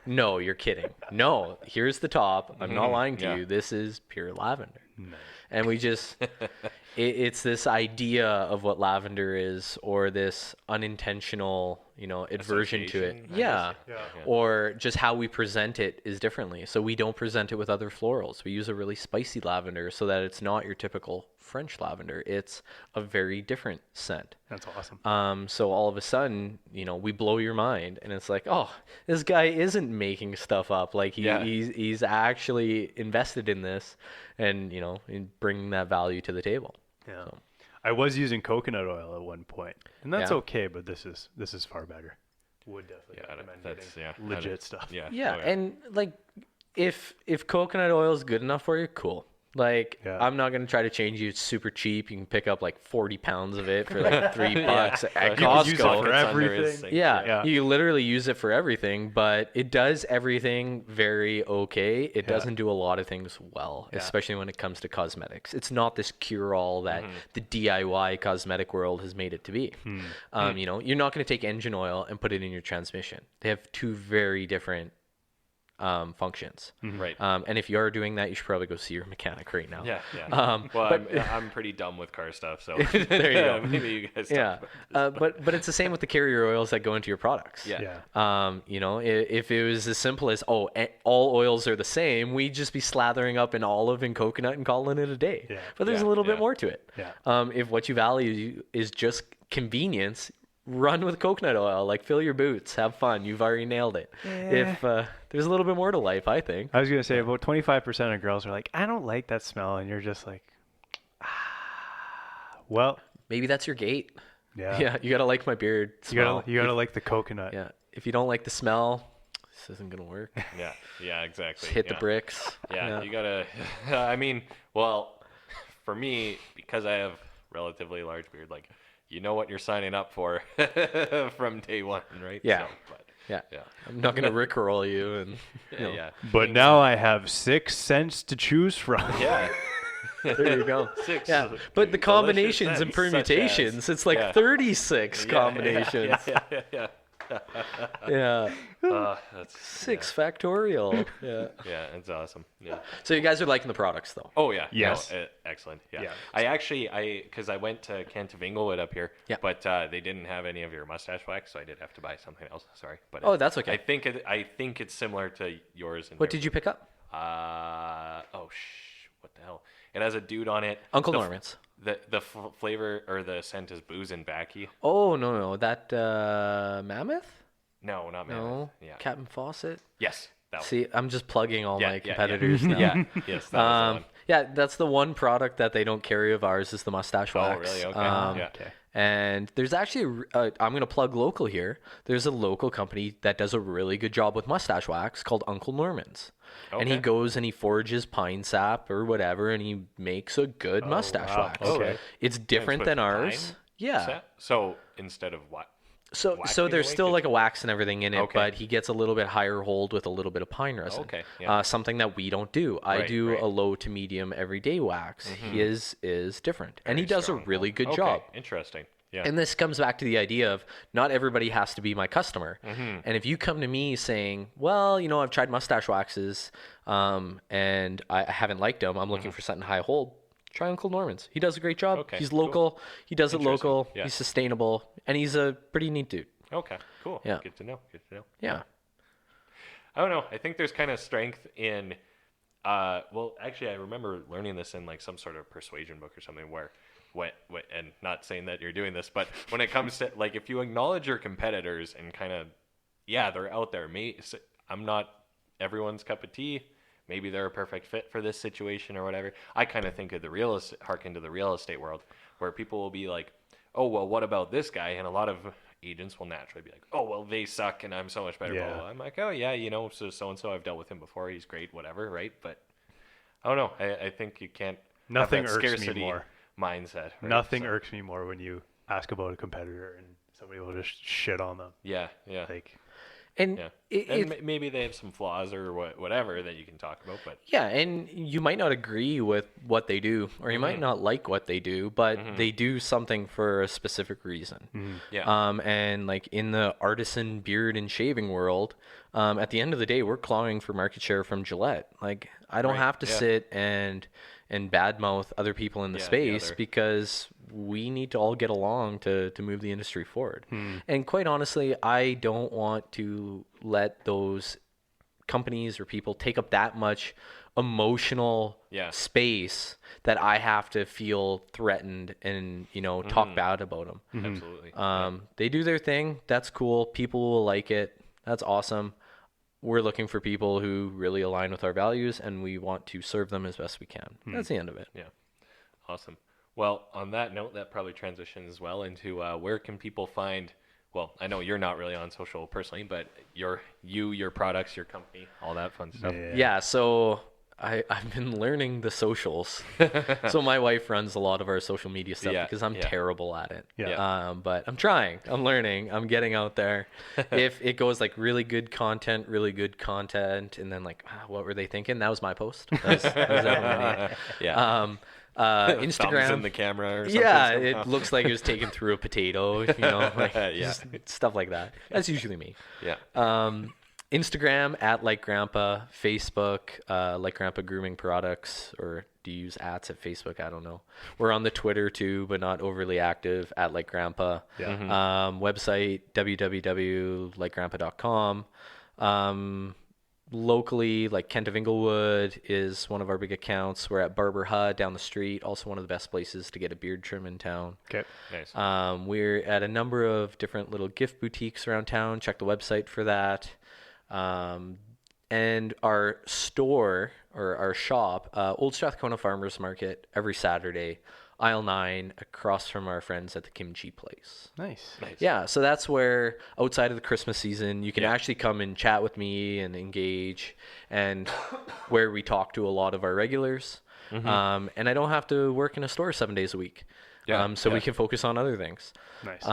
No, you're kidding. No, here's the top. I'm not lying to Yeah. you. This is pure lavender. And we just, it's this idea of what lavender is, or this unintentional, aversion to it. Association, I Yeah. guess. Yeah. Or just how we present it is differently. So we don't present it with other florals. We use a really spicy lavender so that it's not your typical French lavender. It's a very different scent. That's awesome. So all of a sudden, we blow your mind, and it's like, oh, this guy isn't making stuff up. Like he's actually invested in this, and in bringing that value to the table. Yeah. So, I was using coconut oil at one point, and that's Yeah. okay, but this is far better. Would definitely Yeah, recommend that's getting yeah, legit stuff. Yeah, yeah, oh, and like if coconut oil is good enough for you, cool. Like, Yeah. I'm not going to try to change you. It's super cheap. You can pick up like 40 pounds of it for like $3 at You can Costco. use it for It's under his everything. sink, Yeah, Yeah. you literally use it for everything, but it does everything very okay. It doesn't do a lot of things well, especially when it comes to cosmetics. It's not this cure-all that the DIY cosmetic world has made it to be. You're not going to take engine oil and put it in your transmission. They have two very different functions. Right. And if you are doing that, you should probably go see your mechanic right now. Yeah. Well, but- I'm pretty dumb with car stuff, so There you go. maybe you guys. Yeah, talk about but it's the same with the carrier oils that go into your products. Yeah. Yeah. If it was as simple as all oils are the same, we'd just be slathering up in olive and coconut and calling it a day. Yeah. But there's a Yeah, little bit yeah. more to it. Yeah. If what you value is just convenience, run with coconut oil. Like, fill your boots, have fun. You've already nailed it. If there's a little bit more to life, I think. I was gonna say about 25% of girls are like, I don't like that smell, and you're just like, well, Maybe that's your gate. yeah. Yeah, you gotta like my beard smell. You gotta like the coconut. Yeah, if you don't like the smell, this isn't gonna work. Yeah, exactly. Just hit the yeah. bricks. Yeah, you gotta. I mean, well, for me, because I have relatively large beard, like, you know what you're signing up for from day one, right? Yeah. So, but, Yeah. yeah. I'm not gonna rickroll you and Yeah. But now I have 6 scents to choose from. Yeah. there you go. 6. Yeah, but the combinations and scents, such permutations, as- it's like yeah. 36 combinations. Yeah. Yeah. That's 6 factorial. Yeah. Yeah, it's awesome. Yeah. So you guys are liking the products though. Oh yeah. Yes. No, excellent. Yeah. Yeah. Because I went to Kent of Inglewood up here. Yeah. But they didn't have any of your mustache wax, so I did have to buy something else. Sorry. But Oh, that's okay. I think it's similar to yours. What did you pick up? What the hell? It has a dude on it. Uncle The- Norman's. The flavor or the scent is booze and backy. Oh no, that Mammoth? No, not No. Mammoth. Yeah. Captain Fawcett. Yes. That one. See, I'm just plugging all my Yeah, competitors now. Yeah. Yes. That was the one. Yeah, that's the one product that they don't carry of ours is the mustache Oh, wax. really? Okay. Yeah. Okay. And there's actually, I'm going to plug local here. There's a local company that does a really good job with mustache wax called Uncle Norman's. And he Okay. goes and he forages pine sap or whatever, and he makes a good mustache wow. wax. Okay. It's different with than ours. pine Yeah. Set? So instead of what? So waxing there's away? still like a wax and everything in it, Okay. but he gets a little bit higher hold with a little bit of pine resin. Okay, yeah. Something that we don't do. I Right, do right. a low to medium everyday wax. His is different, and he Very does strong. a really good Okay, job. interesting. Yeah. And this comes back to the idea of not everybody has to be my customer. And if you come to me saying, well, I've tried mustache waxes and I haven't liked them, I'm looking for something high hold, try Uncle Norman's. He does a great job. Okay, He's cool. local. He does it Interesting, local. yeah. He's sustainable. And he's a pretty neat dude. Okay, cool. Yeah. Good to know. Good to know. Yeah. I don't know. I think there's kind of strength in, well, actually, I remember learning this in like some sort of persuasion book or something where, and not saying that you're doing this, but when it comes to like, if you acknowledge your competitors and kind of, yeah, they're out there. I'm not everyone's cup of tea. Maybe they're a perfect fit for this situation or whatever. I kind of think of harken to the real estate world where people will be like, oh, well, what about this guy? And a lot of agents will naturally be like, oh, well, they suck and I'm so much better. Yeah. Blah, blah, blah. I'm like, oh, yeah, so-and-so, I've dealt with him before. He's great, whatever, right? But I don't know. I think you can't Nothing have that irks me scarcity more. mindset. Right? Nothing So, irks me more when you ask about a competitor and somebody will just shit on them. Yeah. Like, And Yeah. it, And maybe they have some flaws or whatever that you can talk about, but yeah, and you might not agree with what they do, or you might not like what they do, but they do something for a specific reason. yeah. And like in the artisan beard and shaving world, at the end of the day, we're clawing for market share from Gillette. Like I don't Right, have to yeah. sit and badmouth other people in the Yeah, the space other- because we need to all get along to move the industry forward. And quite honestly, I don't want to let those companies or people take up that much emotional Yeah. space that I have to feel threatened and talk bad about them. Absolutely. They do their thing. That's cool. People will like it. That's awesome. We're looking for people who really align with our values, and we want to serve them as best we can. That's the end of it. Yeah. Awesome. Well, on that note, that probably transitions well into where can people find, well, I know you're not really on social personally, but your products, your company, all that fun stuff. Yeah, so I've been learning the socials. So my wife runs a lot of our social media stuff Yeah, because I'm yeah. terrible at it. Yeah. But I'm trying. I'm learning. I'm getting out there. If it goes like really good content, and then like, what were they thinking? That was my post. That was definitely me. Yeah. Instagram. Thumbs in the camera or something. Yeah, somehow. it looks like it was taken through a potato, like Yeah. just stuff like that. That's usually me. Yeah. Instagram at Like Grandpa, Facebook Like Grandpa Grooming Products, or do you use @ at Facebook? I don't know. We're on the Twitter too, but not overly active at Like Grandpa. Yeah. Website www.likegrandpa.com. Locally, like Kent of Inglewood is one of our big accounts. We're at Barber Hut down the street, also one of the best places to get a beard trim in town. Okay. Nice. We're at a number of different little gift boutiques around town. Check the website for that. And our store, or our shop, Old Strathcona Farmers Market, every Saturday, aisle 9, across from our friends at the Kimchi Place. Nice. Yeah, so that's where, outside of the Christmas season, you can actually come and chat with me and engage, and where we talk to a lot of our regulars. And I don't have to work in a store 7 days a week. Yeah, So we yeah. can focus on other things. Nice.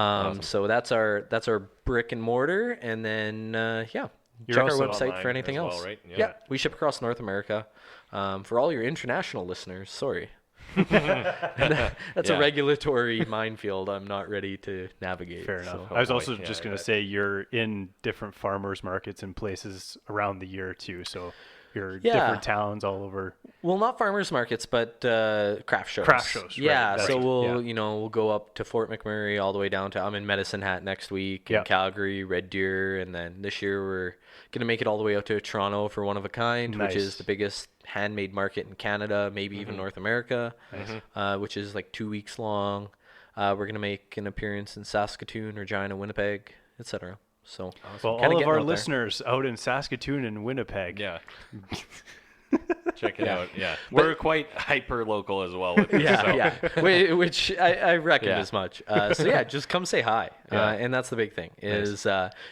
So that's our brick and mortar, and then check our also website online for anything as well, else. right? Yeah. Yeah. We ship across North America. For all your international listeners, sorry. That's Yeah. a regulatory minefield I'm not ready to navigate. Fair enough. so. I was boy. also Yeah, just I going to bet. say you're in different farmers markets and places around the year too. So you're Yeah. different towns all over. Well, not farmers markets, but craft shows. Craft shows, right, Yeah, that's so right, we'll yeah. we'll go up to Fort McMurray all the way down to I'm in Medicine Hat next week, Yeah. in Calgary, Red Deer, and then this year we're gonna make it all the way out to Toronto for One of a Kind, which Nice. is the biggest handmade market in Canada, maybe even North America, which is like 2 weeks long. We're gonna make an appearance in Saskatoon, Regina, Winnipeg, etc. So Well, kinda all of getting our out there. listeners out in Saskatoon and Winnipeg. Yeah. Check it out. Yeah. We're quite hyper local as well with this. Yeah, so. yeah. Which I reckon Yeah. as much. So yeah, just come say hi, Yeah. and that's the big thing. Is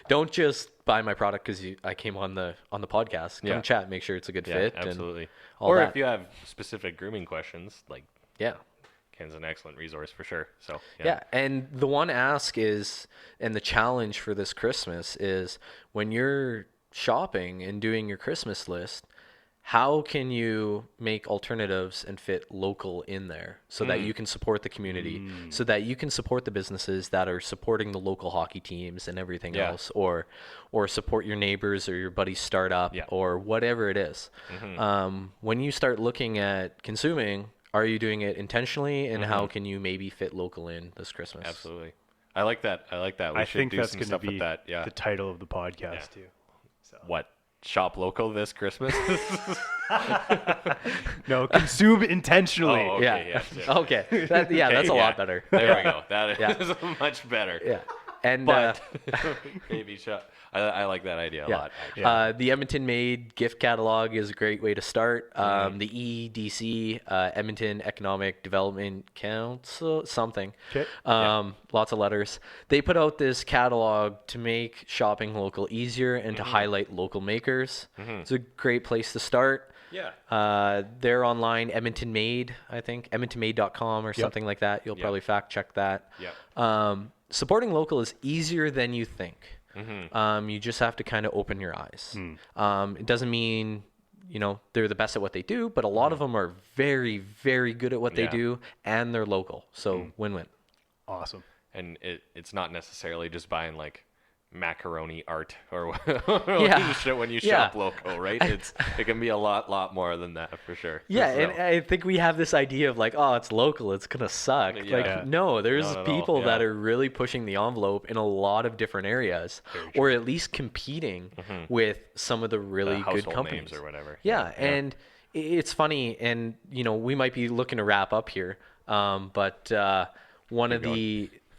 don't just buy my product because I came on the podcast. Come Yeah. chat, make sure it's a good Yeah, fit. absolutely. And all Or that. if you have specific grooming questions, like yeah, Ken's an excellent resource for sure. So yeah, and the one ask is, and the challenge for this Christmas is, when you're shopping and doing your Christmas list, how can you make alternatives and fit local in there so that you can support the community, so that you can support the businesses that are supporting the local hockey teams and everything else, or support your neighbors or your buddy's startup or whatever it is. When you start looking at consuming, are you doing it intentionally, and how can you maybe fit local in this Christmas? Absolutely. I like that. We should think do that's some going to stuff be with that. Yeah. the title of the podcast too. So. What? Shop local this Christmas? No, consume intentionally. Oh, okay, yeah. Okay. That's a lot better. There we go. That is much better. Yeah. And But maybe shop. I like that idea a lot. Actually. The Edmonton Made gift catalog is a great way to start. The EDC, Edmonton Economic Development Council, something. Okay. Lots of letters. They put out this catalog to make shopping local easier and to highlight local makers. It's a great place to start. Yeah. They're online, Edmonton Made, I think, edmontonmade.com or something like that. You'll probably fact check that. Yeah. Supporting local is easier than you think. You just have to kind of open your eyes. It doesn't mean, they're the best at what they do, but a lot of them are very, very good at what they do, and they're local. So win-win. Awesome. And it's not necessarily just buying like macaroni art or when you shop local, right? It can be a lot more than that for sure. Yeah, so. And I think we have this idea of like, oh, it's local, it's gonna suck. No, there's people that are really pushing the envelope in a lot of different areas, or at least competing with some of the really good companies names or whatever. Yeah, and it's funny, and we might be looking to wrap up here, but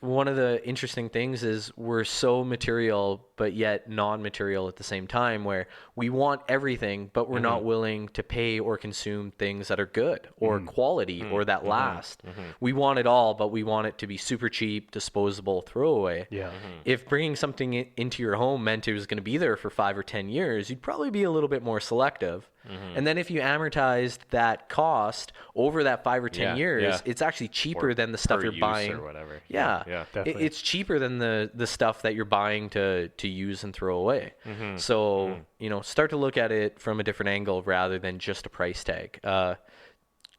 one of the interesting things is we're so material but yet non-material at the same time, where we want everything but we're not willing to pay or consume things that are good or quality or that last. We want it all, but we want it to be super cheap, disposable, throwaway. If bringing something into your home meant it was going to be there for 5 or 10 years, you'd probably be a little bit more selective. And then if you amortized that cost over that 5 or 10 years, it's actually cheaper than the stuff you're buying or whatever. It's cheaper than the stuff that you're buying to use and throw away. So start to look at it from a different angle rather than just a price tag.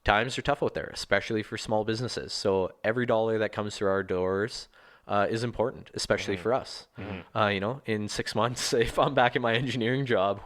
Times are tough out there, especially for small businesses. So every dollar that comes through our doors is important, especially for us. In 6 months, if I'm back in my engineering job,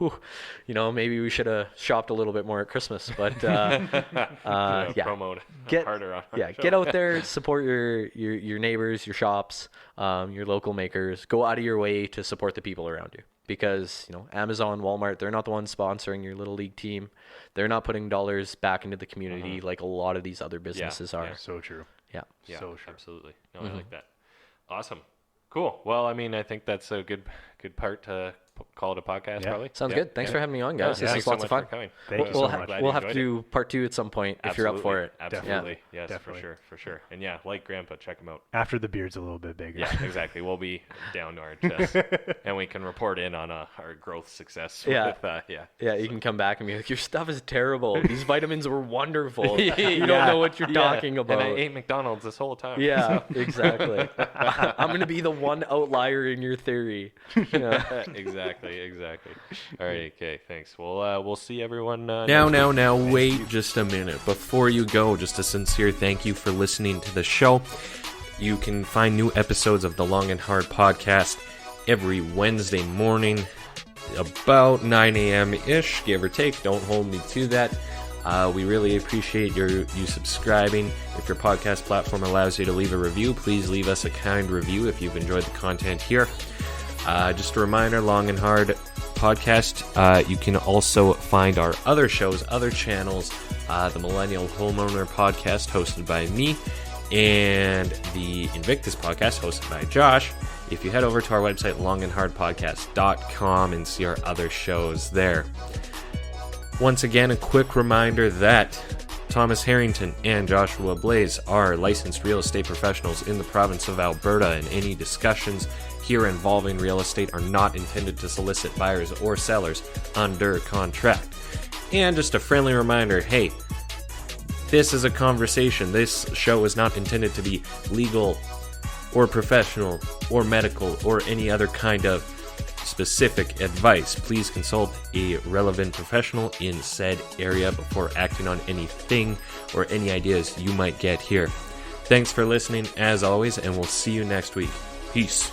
maybe we should have shopped a little bit more at Christmas. But promote harder on get out there, support your neighbors, your shops, your local makers. Go out of your way to support the people around you, because Amazon, Walmart, they're not the ones sponsoring your little league team. They're not putting dollars back into the community like a lot of these other businesses are. So true. Yeah, so true. Absolutely. No, I like that. Awesome. Cool. Well, I mean, I think that's a good part to call it a podcast, probably. Sounds good. Thanks for having me on, guys. This is lots of fun. Thank you so much. We'll have to do part 2 at some point if you're up for it. Absolutely. Yes, for sure. And like Grandpa, check him out. After the beard's a little bit bigger. Yeah, exactly. We'll be down to our chest, and we can report in on our growth success. You can come back and be like, your stuff is terrible. These vitamins were wonderful. You don't know what you're talking about. And I ate McDonald's this whole time. Yeah, exactly. I'm going to be the one outlier in your theory. Exactly. All right, okay, thanks. We'll see everyone Now, wait just a minute. Before you go, just a sincere thank you for listening to the show. You can find new episodes of the Long and Hard podcast every Wednesday morning, about 9 a.m.-ish, give or take. Don't hold me to that. We really appreciate you subscribing. If your podcast platform allows you to leave a review, please leave us a kind review if you've enjoyed the content here. Just a reminder, Long and Hard podcast. You can also find our other shows, other channels, the Millennial Homeowner podcast hosted by me, and the Invictus podcast hosted by Josh. If you head over to our website, longandhardpodcast.com, and see our other shows there. Once again, a quick reminder that Thomas Harrington and Joshua Blaze are licensed real estate professionals in the province of Alberta, and any discussions here involving real estate are not intended to solicit buyers or sellers under contract. And just a friendly reminder, hey, This is a conversation. This show is not intended to be legal or professional or medical or any other kind of specific advice. Please consult a relevant professional in said area before acting on anything or any ideas you might get here. Thanks for listening as always, and we'll see you next week. Peace.